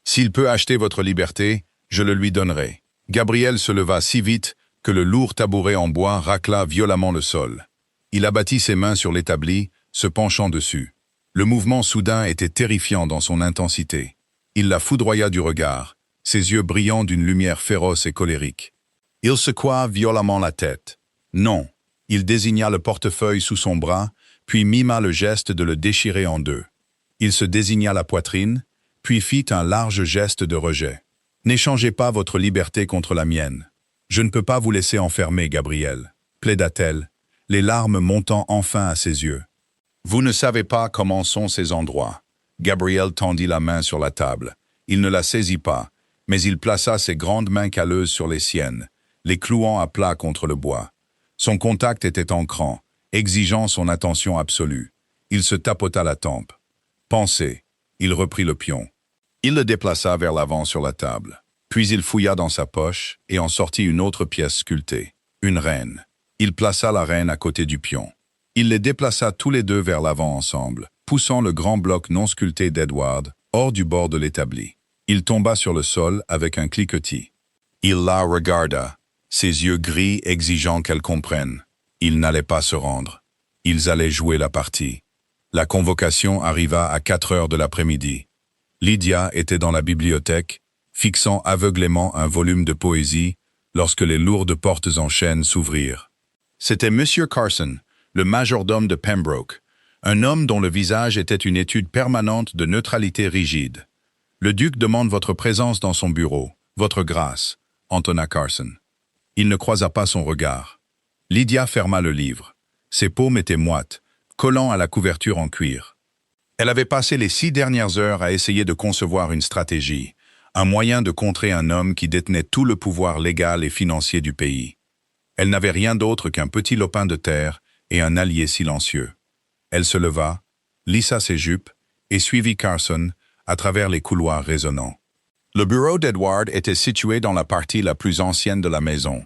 S'il peut acheter votre liberté, je le lui donnerai. » Gabriel se leva si vite que le lourd tabouret en bois racla violemment le sol. Il abattit ses mains sur l'établi, se penchant dessus. Le mouvement soudain était terrifiant dans son intensité. Il la foudroya du regard, ses yeux brillants d'une lumière féroce et colérique. Il secoua violemment la tête. Non. Il désigna le portefeuille sous son bras, puis mima le geste de le déchirer en deux. Il se désigna la poitrine, puis fit un large geste de rejet. « N'échangez pas votre liberté contre la mienne. Je ne peux pas vous laisser enfermer, Gabriel, » plaida-t-elle, les larmes montant enfin à ses yeux. « Vous ne savez pas comment sont ces endroits. » Gabriel tendit la main sur la table. Il ne la saisit pas, mais il plaça ses grandes mains calleuses sur les siennes, les clouant à plat contre le bois. Son contact était ancrant, exigeant son attention absolue. Il se tapota la tempe. Pensez. Il reprit le pion. Il le déplaça vers l'avant sur la table. Puis il fouilla dans sa poche et en sortit une autre pièce sculptée, une reine. Il plaça la reine à côté du pion. Il les déplaça tous les deux vers l'avant ensemble, poussant le grand bloc non sculpté d'Edward hors du bord de l'établi. Il tomba sur le sol avec un cliquetis. Il la regarda, ses yeux gris exigeant qu'elle comprenne. Ils n'allaient pas se rendre. Ils allaient jouer la partie. La convocation arriva à 4 heures de l'après-midi. Lydia était dans la bibliothèque, fixant aveuglément un volume de poésie, lorsque les lourdes portes en chêne s'ouvrirent. C'était Monsieur Carson, le majordome de Pembroke, un homme dont le visage était une étude permanente de neutralité rigide. « Le duc demande votre présence dans son bureau, votre grâce, » entonna Carson. Il ne croisa pas son regard. Lydia ferma le livre. Ses paumes étaient moites, collant à la couverture en cuir. Elle avait passé les 6 dernières heures à essayer de concevoir une stratégie, un moyen de contrer un homme qui détenait tout le pouvoir légal et financier du pays. Elle n'avait rien d'autre qu'un petit lopin de terre et un allié silencieux. Elle se leva, lissa ses jupes et suivit Carson à travers les couloirs résonnants. Le bureau d'Edward était situé dans la partie la plus ancienne de la maison.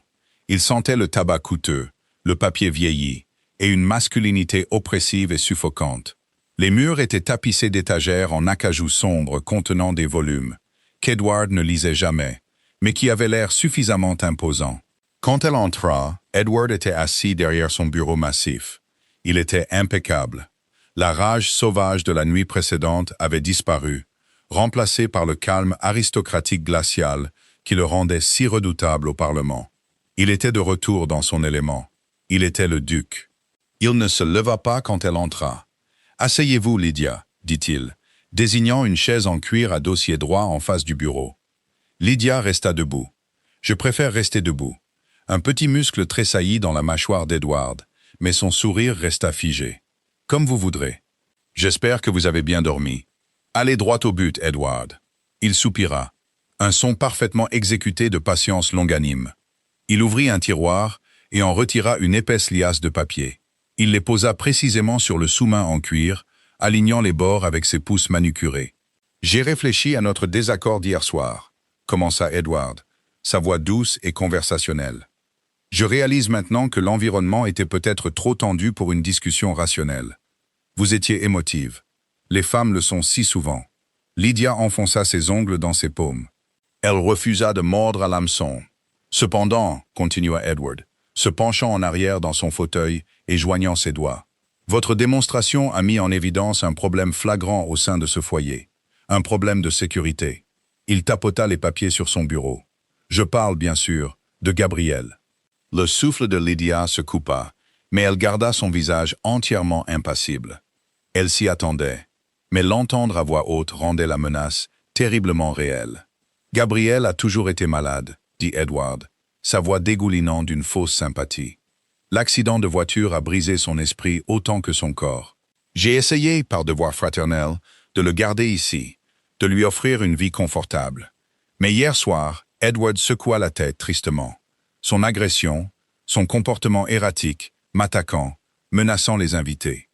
Il sentait le tabac coûteux, le papier vieilli et une masculinité oppressive et suffocante. Les murs étaient tapissés d'étagères en acajou sombre contenant des volumes, qu'Edward ne lisait jamais, mais qui avaient l'air suffisamment imposants. Quand elle entra, Edward était assis derrière son bureau massif. Il était impeccable. La rage sauvage de la nuit précédente avait disparu, remplacée par le calme aristocratique glacial qui le rendait si redoutable au Parlement. Il était de retour dans son élément. Il était le duc. Il ne se leva pas quand elle entra. « Asseyez-vous, Lydia, » dit-il, désignant une chaise en cuir à dossier droit en face du bureau. Lydia resta debout. « Je préfère rester debout. » Un petit muscle tressaillit dans la mâchoire d'Edward, mais son sourire resta figé. « Comme vous voudrez. J'espère que vous avez bien dormi. Allez droit au but, Edward. » Il soupira. Un son parfaitement exécuté de patience longanime. Il ouvrit un tiroir et en retira une épaisse liasse de papier. Il les posa précisément sur le sous-main en cuir, alignant les bords avec ses pouces manucurés. « J'ai réfléchi à notre désaccord d'hier soir, » commença Edward, sa voix douce et conversationnelle. « Je réalise maintenant que l'environnement était peut-être trop tendu pour une discussion rationnelle. Vous étiez émotive. Les femmes le sont si souvent. » Lydia enfonça ses ongles dans ses paumes. Elle refusa de mordre à l'hameçon. « Cependant, » continua Edward, se penchant en arrière dans son fauteuil et joignant ses doigts, « votre démonstration a mis en évidence un problème flagrant au sein de ce foyer, un problème de sécurité. » Il tapota les papiers sur son bureau. « Je parle, bien sûr, de Gabriel. » Le souffle de Lydia se coupa, mais elle garda son visage entièrement impassible. Elle s'y attendait, mais l'entendre à voix haute rendait la menace terriblement réelle. « Gabriel a toujours été malade, » dit Edward, sa voix dégoulinant d'une fausse sympathie. L'accident de voiture a brisé son esprit autant que son corps. J'ai essayé, par devoir fraternel, de le garder ici, de lui offrir une vie confortable. Mais hier soir, Edward secoua la tête tristement. Son agression, son comportement erratique, m'attaquant, menaçant les invités.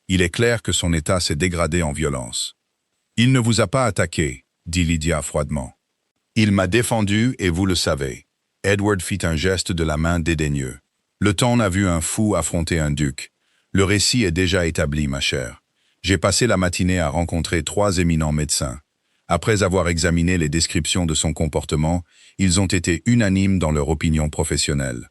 Il est clair que son état s'est dégradé en violence. « Il ne vous a pas attaqué », dit Lydia froidement. « Il m'a défendu et vous le savez. » Edward fit un geste de la main dédaigneux. « Le temps n'a vu un fou affronter un duc. Le récit est déjà établi, ma chère. J'ai passé la matinée à rencontrer 3 éminents médecins. Après avoir examiné les descriptions de son comportement, ils ont été unanimes dans leur opinion professionnelle. »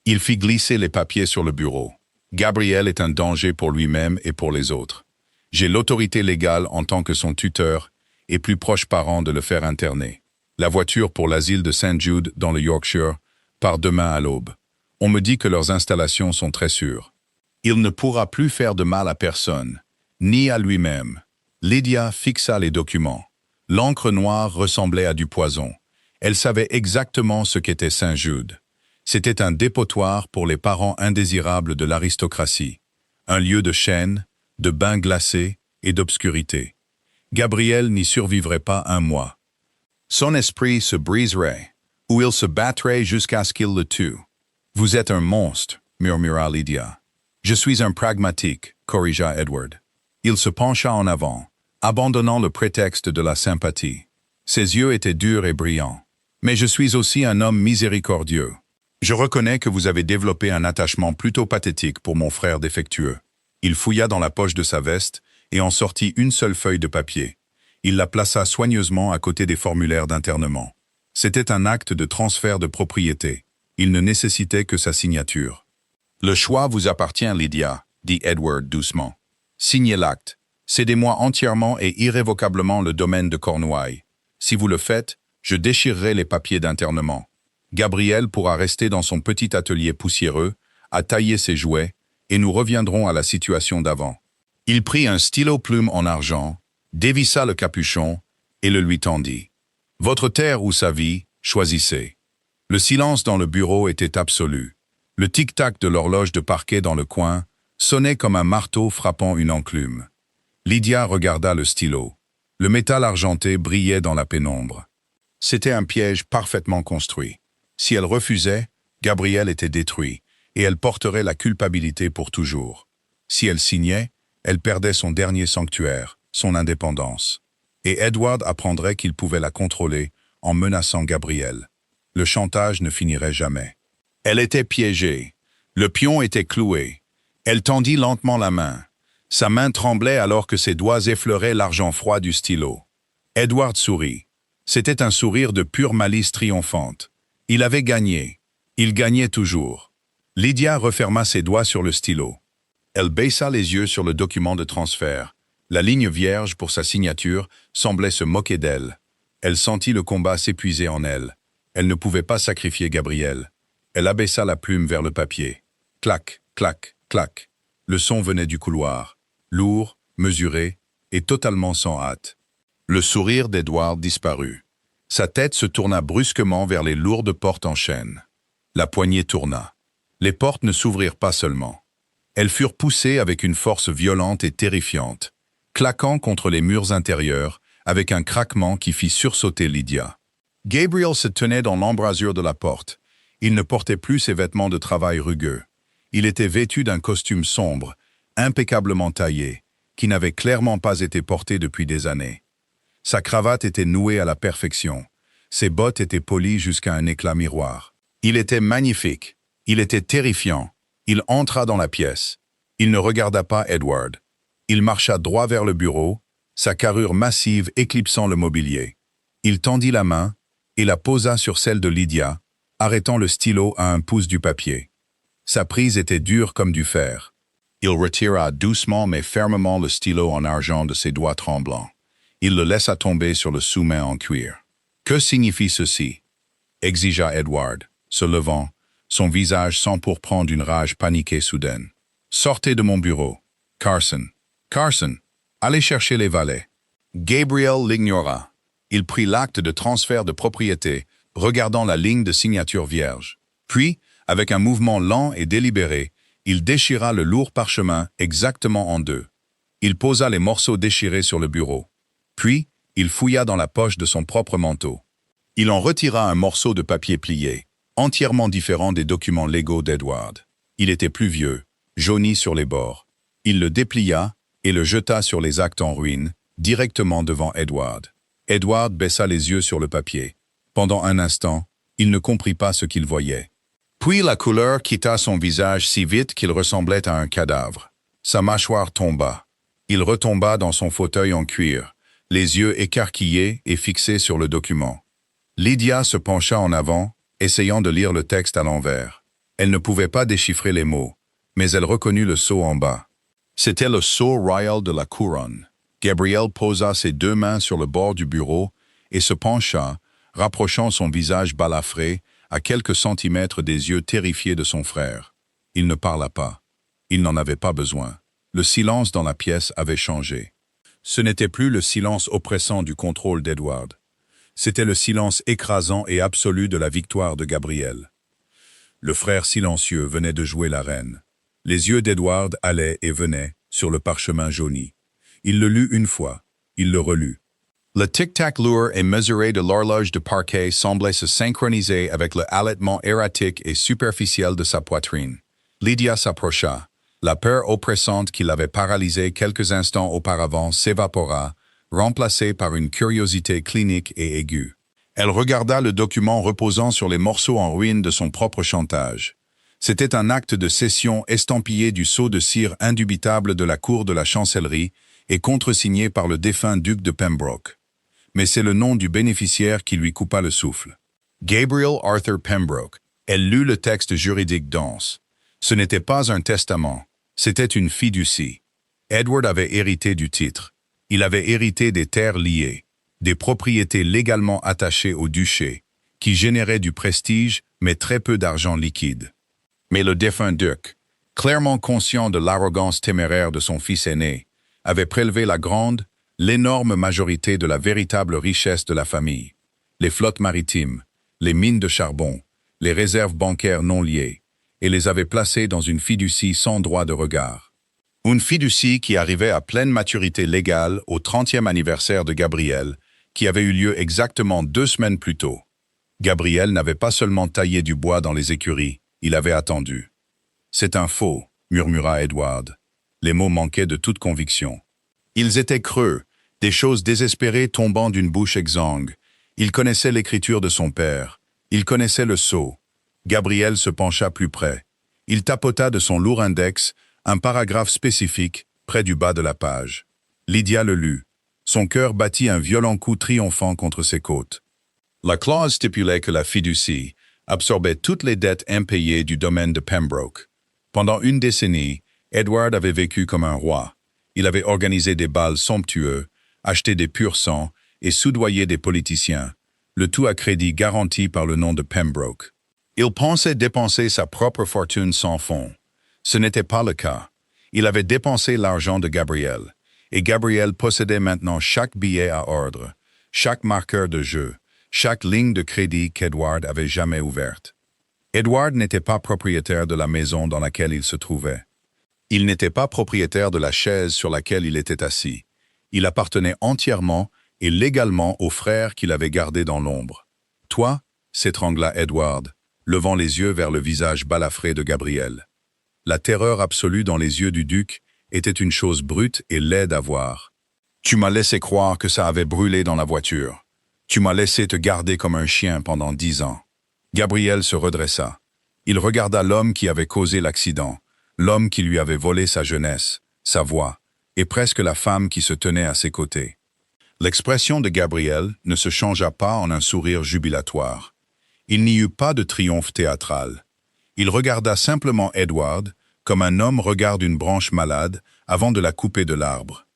Il fit glisser les papiers sur le bureau. « Gabriel est un danger pour lui-même et pour les autres. J'ai l'autorité légale en tant que son tuteur et plus proche parent de le faire interner. La voiture pour l'asile de St. Jude dans le Yorkshire part demain à l'aube. On me dit que leurs installations sont très sûres. Il ne pourra plus faire de mal à personne, ni à lui-même. » Lydia fixa les documents. L'encre noire ressemblait à du poison. Elle savait exactement ce qu'était St. Jude. C'était un dépotoir pour les parents indésirables de l'aristocratie, un lieu de chaînes, de bains glacés et d'obscurité. Gabriel n'y survivrait pas un mois. Son esprit se briserait, ou il se battrait jusqu'à ce qu'il le tue. « Vous êtes un monstre », murmura Lydia. « Je suis un pragmatique », corrigea Edward. Il se pencha en avant, abandonnant le prétexte de la sympathie. Ses yeux étaient durs et brillants. « Mais je suis aussi un homme miséricordieux. Je reconnais que vous avez développé un attachement plutôt pathétique pour mon frère défectueux. » Il fouilla dans la poche de sa veste et en sortit une seule feuille de papier. Il la plaça soigneusement à côté des formulaires d'internement. C'était un acte de transfert de propriété. Il ne nécessitait que sa signature. « Le choix vous appartient, Lydia, » dit Edward doucement. « Signez l'acte. Cédez-moi entièrement et irrévocablement le domaine de Cornouailles. Si vous le faites, je déchirerai les papiers d'internement. Gabriel pourra rester dans son petit atelier poussiéreux, à tailler ses jouets, et nous reviendrons à la situation d'avant. » Il prit un stylo-plume en argent, dévissa le capuchon et le lui tendit. « Votre terre ou sa vie, choisissez. » Le silence dans le bureau était absolu. Le tic-tac de l'horloge de parquet dans le coin sonnait comme un marteau frappant une enclume. Lydia regarda le stylo. Le métal argenté brillait dans la pénombre. C'était un piège parfaitement construit. Si elle refusait, Gabriel était détruit, et elle porterait la culpabilité pour toujours. Si elle signait, elle perdait son dernier sanctuaire, son indépendance. Et Edward apprendrait qu'il pouvait la contrôler en menaçant Gabriel. Le chantage ne finirait jamais. Elle était piégée. Le pion était cloué. Elle tendit lentement la main. Sa main tremblait alors que ses doigts effleuraient l'argent froid du stylo. Edward sourit. C'était un sourire de pure malice triomphante. Il avait gagné. Il gagnait toujours. Lydia referma ses doigts sur le stylo. Elle baissa les yeux sur le document de transfert. La ligne vierge pour sa signature semblait se moquer d'elle. Elle sentit le combat s'épuiser en elle. Elle ne pouvait pas sacrifier Gabriel. Elle abaissa la plume vers le papier. Clac, clac, clac. Le son venait du couloir. Lourd, mesuré et totalement sans hâte. Le sourire d'Edward disparut. Sa tête se tourna brusquement vers les lourdes portes en chêne. La poignée tourna. Les portes ne s'ouvrirent pas seulement. Elles furent poussées avec une force violente et terrifiante, claquant contre les murs intérieurs avec un craquement qui fit sursauter Lydia. Gabriel se tenait dans l'embrasure de la porte. Il ne portait plus ses vêtements de travail rugueux. Il était vêtu d'un costume sombre, impeccablement taillé, qui n'avait clairement pas été porté depuis des années. Sa cravate était nouée à la perfection. Ses bottes étaient polies jusqu'à un éclat miroir. Il était magnifique. Il était terrifiant. Il entra dans la pièce. Il ne regarda pas Edward. Il marcha droit vers le bureau, sa carrure massive éclipsant le mobilier. Il tendit la main et la posa sur celle de Lydia, arrêtant le stylo à un pouce du papier. Sa prise était dure comme du fer. Il retira doucement mais fermement le stylo en argent de ses doigts tremblants. Il le laissa tomber sur le sous-main en cuir. « Que signifie ceci ?» exigea Edward, se levant, son visage s'empourprant d'une rage paniquée soudaine. « Sortez de mon bureau. Carson. Carson, allez chercher les valets. » Gabriel l'ignora. Il prit l'acte de transfert de propriété, regardant la ligne de signature vierge. Puis, avec un mouvement lent et délibéré, il déchira le lourd parchemin exactement en deux. Il posa les morceaux déchirés sur le bureau. Puis, Il fouilla dans la poche de son propre manteau. Il en retira un morceau de papier plié, entièrement différent des documents légaux d'Edward. Il était plus vieux, jauni sur les bords. Il le déplia et le jeta sur les actes en ruine, directement devant Edward. Edward baissa les yeux sur le papier. Pendant un instant, il ne comprit pas ce qu'il voyait. Puis la couleur quitta son visage si vite qu'il ressemblait à un cadavre. Sa mâchoire tomba. Il retomba dans son fauteuil en cuir, les yeux écarquillés et fixés sur le document. Lydia se pencha en avant, essayant de lire le texte à l'envers. Elle ne pouvait pas déchiffrer les mots, mais elle reconnut le sceau en bas. C'était le sceau royal de la couronne. Gabriel posa ses deux mains sur le bord du bureau et se pencha, rapprochant son visage balafré à quelques centimètres des yeux terrifiés de son frère. Il ne parla pas. Il n'en avait pas besoin. Le silence dans la pièce avait changé. Ce n'était plus le silence oppressant du contrôle d'Edward. C'était le silence écrasant et absolu de la victoire de Gabriel. Le frère silencieux venait de jouer la reine. Les yeux d'Edward allaient et venaient sur le parchemin jauni. Il le lut une fois, il le relut. Le tic-tac lourd et mesuré de l'horloge de parquet semblait se synchroniser avec le halètement erratique et superficiel de sa poitrine. Lydia s'approcha. La peur oppressante qui l'avait paralysée quelques instants auparavant s'évapora, remplacée par une curiosité clinique et aiguë. Elle regarda le document reposant sur les morceaux en ruine de son propre chantage. C'était un acte de cession estampillé du sceau de cire indubitable de la cour de la chancellerie et contresigné par le défunt duc de Pembroke. Mais c'est le nom du bénéficiaire qui lui coupa le souffle. Gabriel Arthur Pembroke. Elle lut le texte juridique dense. Ce n'était pas un testament, c'était une fiducie. Edward avait hérité du titre. Il avait hérité des terres liées, des propriétés légalement attachées au duché, qui généraient du prestige mais très peu d'argent liquide. Mais le défunt duc, clairement conscient de l'arrogance téméraire de son fils aîné, avait prélevé l'énorme majorité de la véritable richesse de la famille. Les flottes maritimes, les mines de charbon, les réserves bancaires non liées, et les avait placées dans une fiducie sans droit de regard. Une fiducie qui arrivait à pleine maturité légale au 30e anniversaire de Gabriel, qui avait eu lieu exactement 2 semaines plus tôt. Gabriel n'avait pas seulement taillé du bois dans les écuries, il avait attendu. « C'est un faux », murmura Edward. Les mots manquaient de toute conviction. Ils étaient creux, des choses désespérées tombant d'une bouche exsangue. Il connaissait l'écriture de son père. Il connaissait le sceau. Gabriel se pencha plus près. Il tapota de son lourd index un paragraphe spécifique près du bas de la page. Lydia le lut. Son cœur battit un violent coup triomphant contre ses côtes. La clause stipulait que la fiducie absorbait toutes les dettes impayées du domaine de Pembroke. Pendant une décennie, Edward avait vécu comme un roi. Il avait organisé des bals somptueux, acheté des pur-sangs et soudoyé des politiciens, le tout à crédit garanti par le nom de Pembroke. Il pensait dépenser sa propre fortune sans fond. Ce n'était pas le cas. Il avait dépensé l'argent de Gabriel, et Gabriel possédait maintenant chaque billet à ordre, chaque marqueur de jeu, chaque ligne de crédit qu'Edward avait jamais ouverte. Edward n'était pas propriétaire de la maison dans laquelle il se trouvait. Il n'était pas propriétaire de la chaise sur laquelle il était assis. Il appartenait entièrement et légalement au frère qu'il avait gardé dans l'ombre. « Toi » s'étrangla Edward, levant les yeux vers le visage balafré de Gabriel. La terreur absolue dans les yeux du duc était une chose brute et laide à voir. « Tu m'as laissé croire que ça avait brûlé dans la voiture. Tu m'as laissé te garder comme un chien pendant 10 ans. » Gabriel se redressa. Il regarda l'homme qui avait causé l'accident, l'homme qui lui avait volé sa jeunesse, sa voix, et presque la femme qui se tenait à ses côtés. L'expression de Gabriel ne se changea pas en un sourire jubilatoire. Il n'y eut pas de triomphe théâtral. Il regarda simplement Edward comme un homme regarde une branche malade avant de la couper de l'arbre.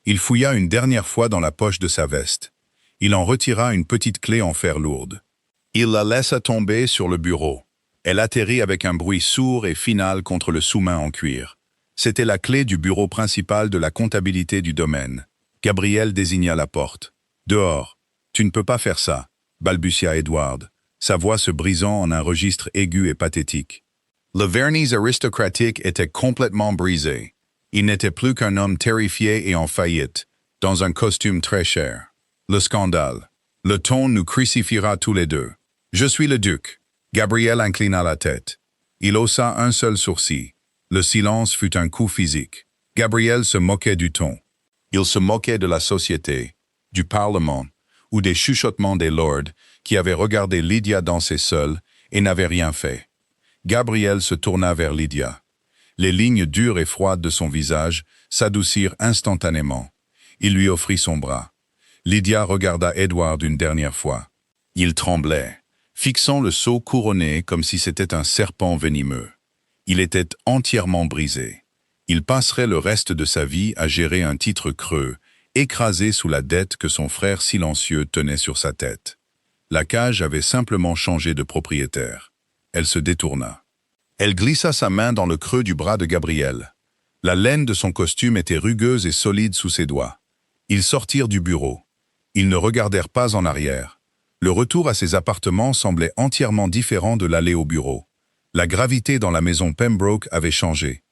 Il fouilla une dernière fois dans la poche de sa veste. Il en retira une petite clé en fer lourde. Il la laissa tomber sur le bureau. Elle atterrit avec un bruit sourd et final contre le sous-main en cuir. C'était la clé du bureau principal de la comptabilité du domaine. Gabriel désigna la porte. « Dehors. Tu ne peux pas faire ça », balbutia Edward, sa voix se brisant en un registre aigu et pathétique. Le vernis aristocratique était complètement brisé. Il n'était plus qu'un homme terrifié et en faillite, dans un costume très cher. Le scandale. Le ton nous crucifiera tous les deux. Je suis le duc. Gabriel inclina la tête. Il haussa un seul sourcil. Le silence fut un coup physique. Gabriel se moquait du ton. Il se moquait de la société, du Parlement, ou des chuchotements des lords qui avaient regardé Lydia danser seule et n'avaient rien fait. Gabriel se tourna vers Lydia. Les lignes dures et froides de son visage s'adoucirent instantanément. Il lui offrit son bras. Lydia regarda Edward une dernière fois. Il tremblait, fixant le seau couronné comme si c'était un serpent venimeux. Il était entièrement brisé. Il passerait le reste de sa vie à gérer un titre creux, écrasé sous la dette que son frère silencieux tenait sur sa tête. La cage avait simplement changé de propriétaire. Elle se détourna. Elle glissa sa main dans le creux du bras de Gabriel. La laine de son costume était rugueuse et solide sous ses doigts. Ils sortirent du bureau. Ils ne regardèrent pas en arrière. Le retour à ses appartements semblait entièrement différent de l'aller au bureau. La gravité dans la maison Pembroke avait changé.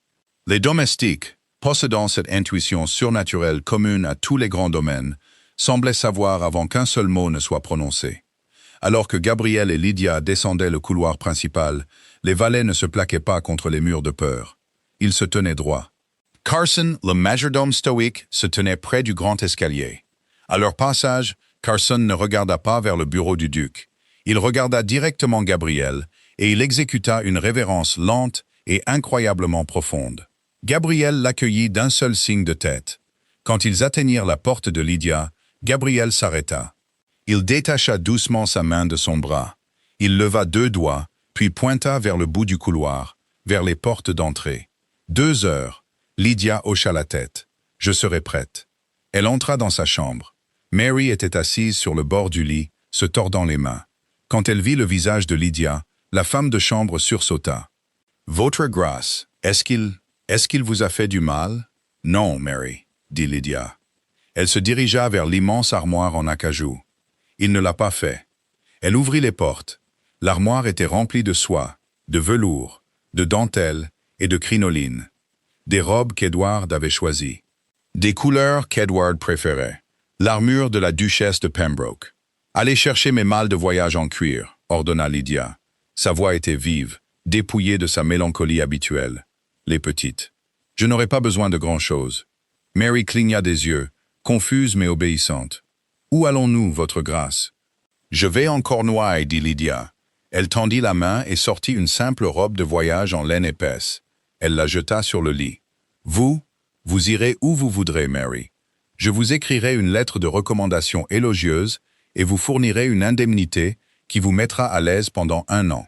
Les domestiques, possédant cette intuition surnaturelle commune à tous les grands domaines, semblaient savoir avant qu'un seul mot ne soit prononcé. Alors que Gabriel et Lydia descendaient le couloir principal, les valets ne se plaquaient pas contre les murs de peur. Ils se tenaient droit. Carson, le majordome stoïque, se tenait près du grand escalier. À leur passage, Carson ne regarda pas vers le bureau du duc. Il regarda directement Gabriel, et il exécuta une révérence lente et incroyablement profonde. Gabriel l'accueillit d'un seul signe de tête. Quand ils atteignirent la porte de Lydia, Gabriel s'arrêta. Il détacha doucement sa main de son bras. Il leva 2 doigts, puis pointa vers le bout du couloir, vers les portes d'entrée. 2 heures. Lydia hocha la tête. « Je serai prête. » Elle entra dans sa chambre. Mary était assise sur le bord du lit, se tordant les mains. Quand elle vit le visage de Lydia, la femme de chambre sursauta. « Votre grâce, est-ce qu'il vous a fait du mal? »« Non, Mary, » dit Lydia. Elle se dirigea vers l'immense armoire en acajou. Il ne l'a pas fait. Elle ouvrit les portes. L'armoire était remplie de soie, de velours, de dentelle et de crinoline. Des robes qu'Edward avait choisies. Des couleurs qu'Edward préférait. L'armure de la duchesse de Pembroke. « Allez chercher mes malles de voyage en cuir, » ordonna Lydia. Sa voix était vive, dépouillée de sa mélancolie habituelle. Les petites. « Je n'aurai pas besoin de grand-chose. » Mary cligna des yeux, confuse mais obéissante. « Où allons-nous, votre grâce? »« Je vais en Cornouailles, » dit Lydia. Elle tendit la main et sortit une simple robe de voyage en laine épaisse. Elle la jeta sur le lit. « Vous irez où vous voudrez, Mary. Je vous écrirai une lettre de recommandation élogieuse et vous fournirai une indemnité qui vous mettra à l'aise pendant 1 an.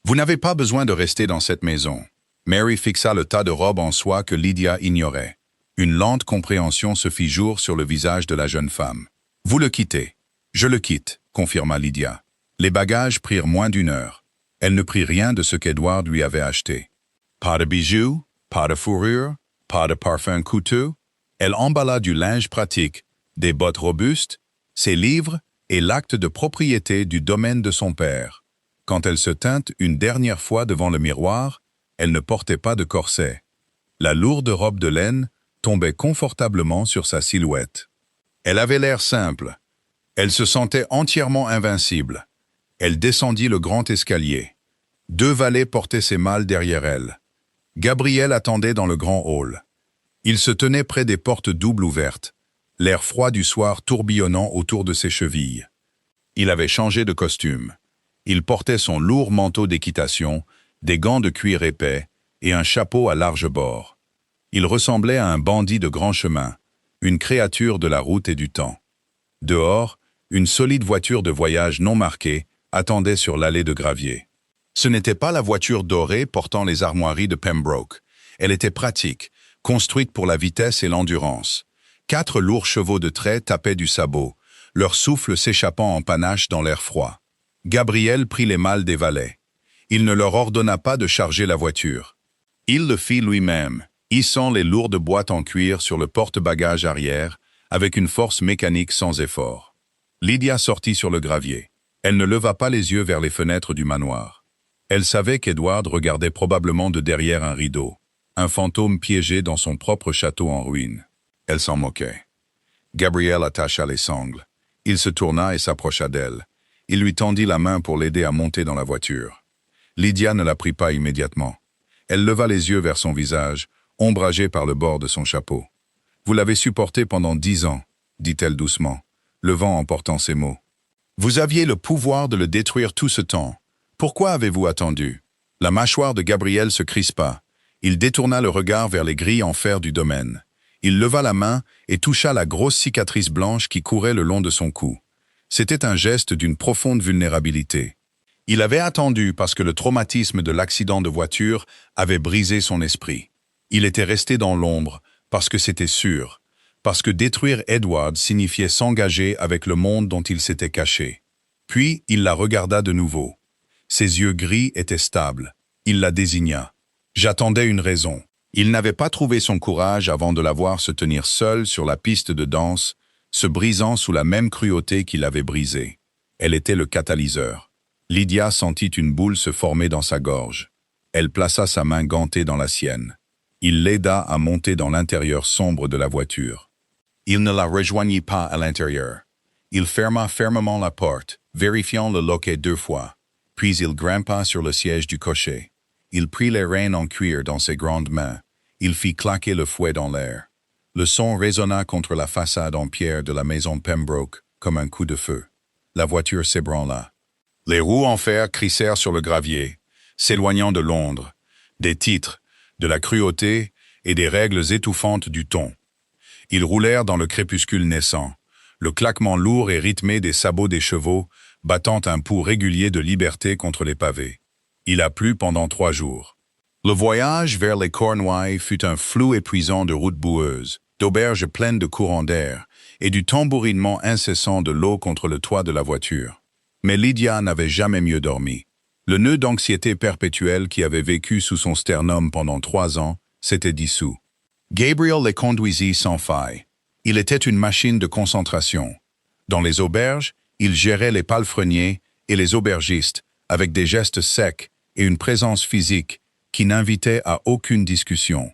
Vous n'avez pas besoin de rester dans cette maison. » Mary fixa le tas de robes en soie que Lydia ignorait. Une lente compréhension se fit jour sur le visage de la jeune femme. « Vous le quittez. »« Je le quitte, » confirma Lydia. Les bagages prirent moins d'1 heure. Elle ne prit rien de ce qu'Edward lui avait acheté. Pas de bijoux, pas de fourrure, pas de parfum coûteux. Elle emballa du linge pratique, des bottes robustes, ses livres et l'acte de propriété du domaine de son père. Quand elle se tint une dernière fois devant le miroir, elle ne portait pas de corset. La lourde robe de laine tombait confortablement sur sa silhouette. Elle avait l'air simple. Elle se sentait entièrement invincible. Elle descendit le grand escalier. 2 valets portaient ses malles derrière elle. Gabriel attendait dans le grand hall. Il se tenait près des portes doubles ouvertes, l'air froid du soir tourbillonnant autour de ses chevilles. Il avait changé de costume. Il portait son lourd manteau d'équitation, des gants de cuir épais et un chapeau à large bord. Il ressemblait à un bandit de grand chemin, une créature de la route et du temps. Dehors, une solide voiture de voyage non marquée attendait sur l'allée de gravier. Ce n'était pas la voiture dorée portant les armoiries de Pembroke. Elle était pratique, construite pour la vitesse et l'endurance. 4 lourds chevaux de trait tapaient du sabot, leur souffle s'échappant en panache dans l'air froid. Gabriel prit les malles des valets. Il ne leur ordonna pas de charger la voiture. Il le fit lui-même, hissant les lourdes boîtes en cuir sur le porte-bagages arrière, avec une force mécanique sans effort. Lydia sortit sur le gravier. Elle ne leva pas les yeux vers les fenêtres du manoir. Elle savait qu'Edward regardait probablement de derrière un rideau, un fantôme piégé dans son propre château en ruine. Elle s'en moquait. Gabriel attacha les sangles. Il se tourna et s'approcha d'elle. Il lui tendit la main pour l'aider à monter dans la voiture. Lydia ne la prit pas immédiatement. Elle leva les yeux vers son visage, ombragé par le bord de son chapeau. « Vous l'avez supporté pendant 10 ans, dit-elle doucement, le vent emportant ses mots. Vous aviez le pouvoir de le détruire tout ce temps. Pourquoi avez-vous attendu ?» La mâchoire de Gabriel se crispa. Il détourna le regard vers les grilles en fer du domaine. Il leva la main et toucha la grosse cicatrice blanche qui courait le long de son cou. C'était un geste d'une profonde vulnérabilité. Il avait attendu parce que le traumatisme de l'accident de voiture avait brisé son esprit. Il était resté dans l'ombre parce que c'était sûr, parce que détruire Edward signifiait s'engager avec le monde dont il s'était caché. Puis il la regarda de nouveau. Ses yeux gris étaient stables. Il la désigna. J'attendais une raison. Il n'avait pas trouvé son courage avant de la voir se tenir seule sur la piste de danse, se brisant sous la même cruauté qui l'avait brisée. Elle était le catalyseur. Lydia sentit une boule se former dans sa gorge. Elle plaça sa main gantée dans la sienne. Il l'aida à monter dans l'intérieur sombre de la voiture. Il ne la rejoignit pas à l'intérieur. Il ferma fermement la porte, vérifiant le loquet 2 fois. Puis il grimpa sur le siège du cocher. Il prit les rênes en cuir dans ses grandes mains. Il fit claquer le fouet dans l'air. Le son résonna contre la façade en pierre de la maison Pembroke comme un coup de feu. La voiture s'ébranla. Les roues en fer crissèrent sur le gravier, s'éloignant de Londres, des titres, de la cruauté et des règles étouffantes du ton. Ils roulèrent dans le crépuscule naissant, le claquement lourd et rythmé des sabots des chevaux battant un pouls régulier de liberté contre les pavés. Il a plu pendant 3 jours. Le voyage vers les Cornouailles fut un flou épuisant de routes boueuses, d'auberges pleines de courants d'air et du tambourinement incessant de l'eau contre le toit de la voiture. Mais Lydia n'avait jamais mieux dormi. Le nœud d'anxiété perpétuelle qui avait vécu sous son sternum pendant 3 ans s'était dissous. Gabriel les conduisit sans faille. Il était une machine de concentration. Dans les auberges, il gérait les palefreniers et les aubergistes avec des gestes secs et une présence physique qui n'invitait à aucune discussion.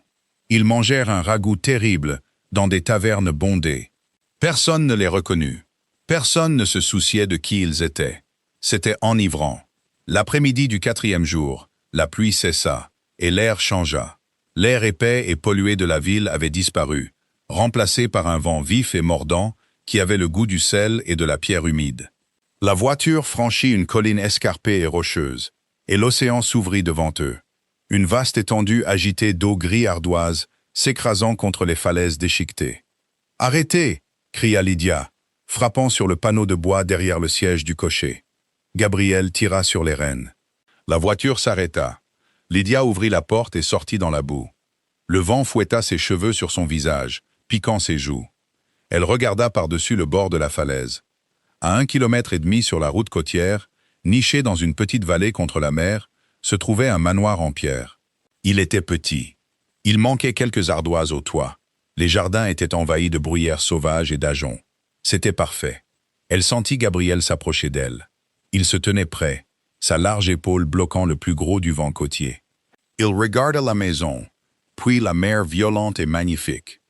Ils mangèrent un ragoût terrible dans des tavernes bondées. Personne ne les reconnut. Personne ne se souciait de qui ils étaient. C'était enivrant. L'après-midi du 4e jour, la pluie cessa et l'air changea. L'air épais et pollué de la ville avait disparu, remplacé par un vent vif et mordant qui avait le goût du sel et de la pierre humide. La voiture franchit une colline escarpée et rocheuse, et l'océan s'ouvrit devant eux. Une vaste étendue agitée d'eau gris ardoise, s'écrasant contre les falaises déchiquetées. « Arrêtez !» cria Lydia, frappant sur le panneau de bois derrière le siège du cocher. Gabriel tira sur les rênes. La voiture s'arrêta. Lydia ouvrit la porte et sortit dans la boue. Le vent fouetta ses cheveux sur son visage, piquant ses joues. Elle regarda par-dessus le bord de la falaise. À 1,5 km sur la route côtière, niché dans une petite vallée contre la mer, se trouvait un manoir en pierre. Il était petit. Il manquait quelques ardoises au toit. Les jardins étaient envahis de bruyères sauvages et d'ajoncs. C'était parfait. Elle sentit Gabriel s'approcher d'elle. Il se tenait prêt, sa large épaule bloquant le plus gros du vent côtier. Il regarda la maison, puis la mer violente et magnifique.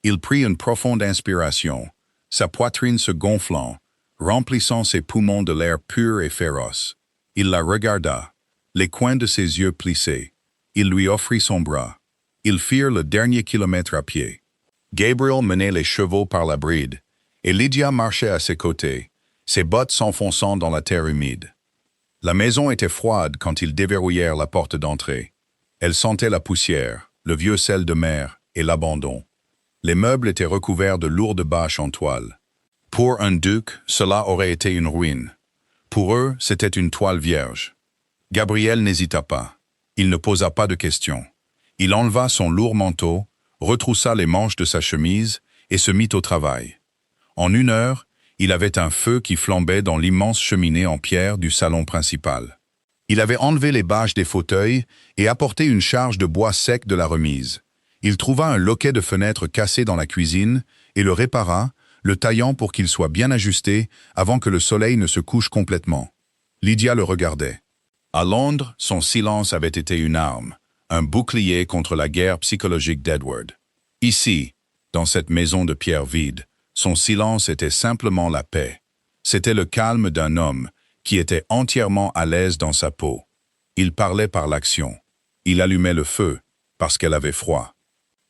Il prit une profonde inspiration, sa poitrine se gonflant, remplissant ses poumons de l'air pur et féroce. Il la regarda, les coins de ses yeux plissés. Il lui offrit son bras. Ils firent le dernier kilomètre à pied. Gabriel menait les chevaux par la bride, et Lydia marchait à ses côtés, ses bottes s'enfonçant dans la terre humide. La maison était froide quand ils déverrouillèrent la porte d'entrée. Elle sentait la poussière, le vieux sel de mer et l'abandon. Les meubles étaient recouverts de lourdes bâches en toile. Pour un duc, cela aurait été une ruine. Pour eux, c'était une toile vierge. Gabriel n'hésita pas. Il ne posa pas de questions. Il enleva son lourd manteau, retroussa les manches de sa chemise et se mit au travail. En 1 heure, il avait un feu qui flambait dans l'immense cheminée en pierre du salon principal. Il avait enlevé les bâches des fauteuils et apporté une charge de bois sec de la remise. Il trouva un loquet de fenêtre cassé dans la cuisine et le répara, le taillant pour qu'il soit bien ajusté avant que le soleil ne se couche complètement. Lydia le regardait. À Londres, son silence avait été une arme, un bouclier contre la guerre psychologique d'Edward. Ici, dans cette maison de pierre vide, son silence était simplement la paix. C'était le calme d'un homme qui était entièrement à l'aise dans sa peau. Il parlait par l'action. Il allumait le feu parce qu'elle avait froid.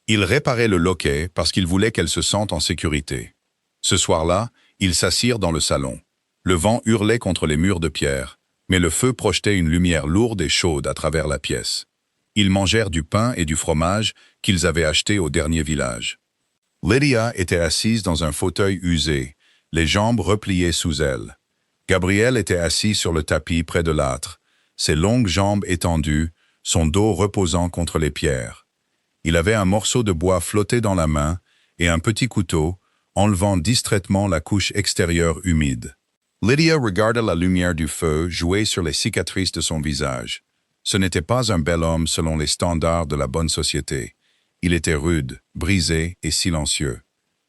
Il réparait le loquet parce qu'il voulait qu'elle se sente en sécurité. Ce soir-là, ils s'assirent dans le salon. Le vent hurlait contre les murs de pierre, mais le feu projetait une lumière lourde et chaude à travers la pièce. Ils mangèrent du pain et du fromage qu'ils avaient achetés au dernier village. Lydia était assise dans un fauteuil usé, les jambes repliées sous elle. Gabriel était assis sur le tapis près de l'âtre, ses longues jambes étendues, son dos reposant contre les pierres. Il avait un morceau de bois flotté dans la main et un petit couteau, enlevant distraitement la couche extérieure humide. Lydia regarda la lumière du feu jouer sur les cicatrices de son visage. Ce n'était pas un bel homme selon les standards de la bonne société. Il était rude, brisé et silencieux.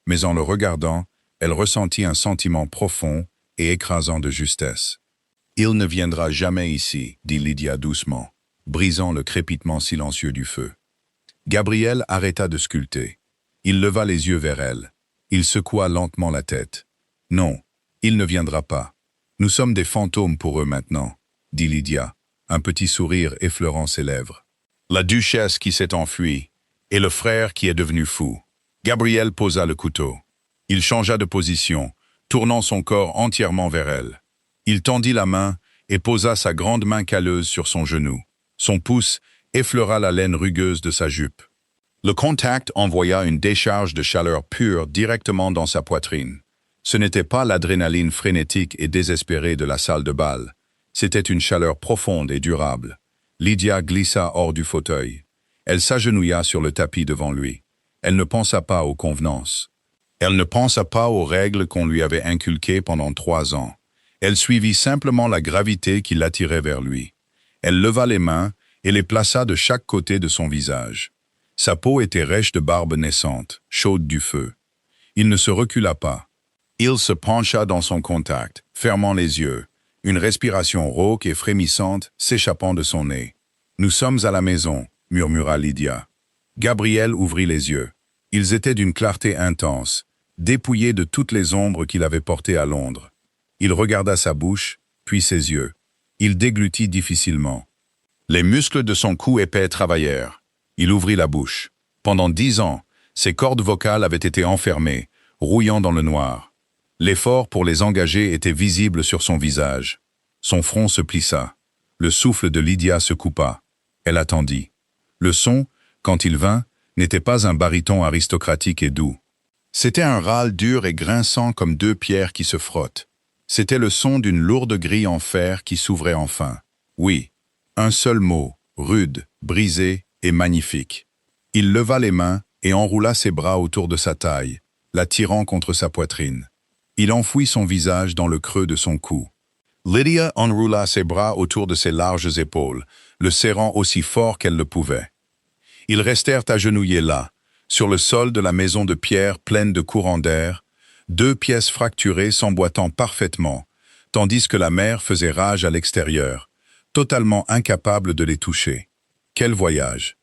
Mais en le regardant, elle ressentit un sentiment profond et écrasant de justesse. « Il ne viendra jamais ici, » dit Lydia doucement, brisant le crépitement silencieux du feu. Gabriel arrêta de sculpter. Il leva les yeux vers elle. Il secoua lentement la tête. « Non, il ne viendra pas. Nous sommes des fantômes pour eux maintenant, » dit Lydia, un petit sourire effleurant ses lèvres. La duchesse qui s'est enfuie, et le frère qui est devenu fou. Gabriel posa le couteau. Il changea de position, tournant son corps entièrement vers elle. Il tendit la main et posa sa grande main calleuse sur son genou. Son pouce effleura la laine rugueuse de sa jupe. Le contact envoya une décharge de chaleur pure directement dans sa poitrine. Ce n'était pas l'adrénaline frénétique et désespérée de la salle de bal. C'était une chaleur profonde et durable. Lydia glissa hors du fauteuil. Elle s'agenouilla sur le tapis devant lui. Elle ne pensa pas aux convenances. Elle ne pensa pas aux règles qu'on lui avait inculquées pendant 3 ans. Elle suivit simplement la gravité qui l'attirait vers lui. Elle leva les mains et les plaça de chaque côté de son visage. Sa peau était rêche de barbe naissante, chaude du feu. Il ne se recula pas. Il se pencha dans son contact, fermant les yeux, une respiration rauque et frémissante s'échappant de son nez. « Nous sommes à la maison », murmura Lydia. Gabriel ouvrit les yeux. Ils étaient d'une clarté intense, dépouillés de toutes les ombres qu'il avait portées à Londres. Il regarda sa bouche, puis ses yeux. Il déglutit difficilement. Les muscles de son cou épais travaillèrent. Il ouvrit la bouche. Pendant 10 ans, ses cordes vocales avaient été enfermées, rouillant dans le noir. L'effort pour les engager était visible sur son visage. Son front se plissa. Le souffle de Lydia se coupa. Elle attendit. Le son, quand il vint, n'était pas un baryton aristocratique et doux. C'était un râle dur et grinçant comme 2 pierres qui se frottent. C'était le son d'une lourde grille en fer qui s'ouvrait enfin. Oui, un seul mot, rude, brisé et magnifique. Il leva les mains et enroula ses bras autour de sa taille, la tirant contre sa poitrine. Il enfouit son visage dans le creux de son cou. Lydia enroula ses bras autour de ses larges épaules, le serrant aussi fort qu'elle le pouvait. Ils restèrent agenouillés là, sur le sol de la maison de pierre pleine de courants d'air, 2 pièces fracturées s'emboîtant parfaitement, tandis que la mer faisait rage à l'extérieur, totalement incapable de les toucher. Quel voyage!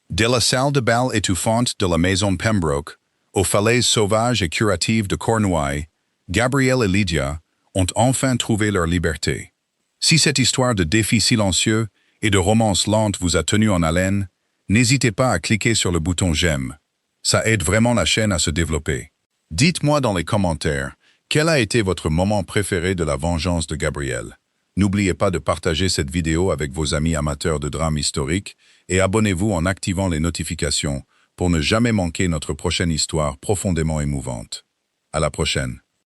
De la salle de bal étouffante de la maison Pembroke, aux falaises sauvages et curatives de Cornouailles, Gabriel et Lydia ont enfin trouvé leur liberté. Si cette histoire de défi silencieux et de romance lente vous a tenu en haleine, n'hésitez pas à cliquer sur le bouton j'aime. Ça aide vraiment la chaîne à se développer. Dites-moi dans les commentaires, quel a été votre moment préféré de la vengeance de Gabriel? N'oubliez pas de partager cette vidéo avec vos amis amateurs de drames historiques et abonnez-vous en activant les notifications pour ne jamais manquer notre prochaine histoire profondément émouvante. À la prochaine.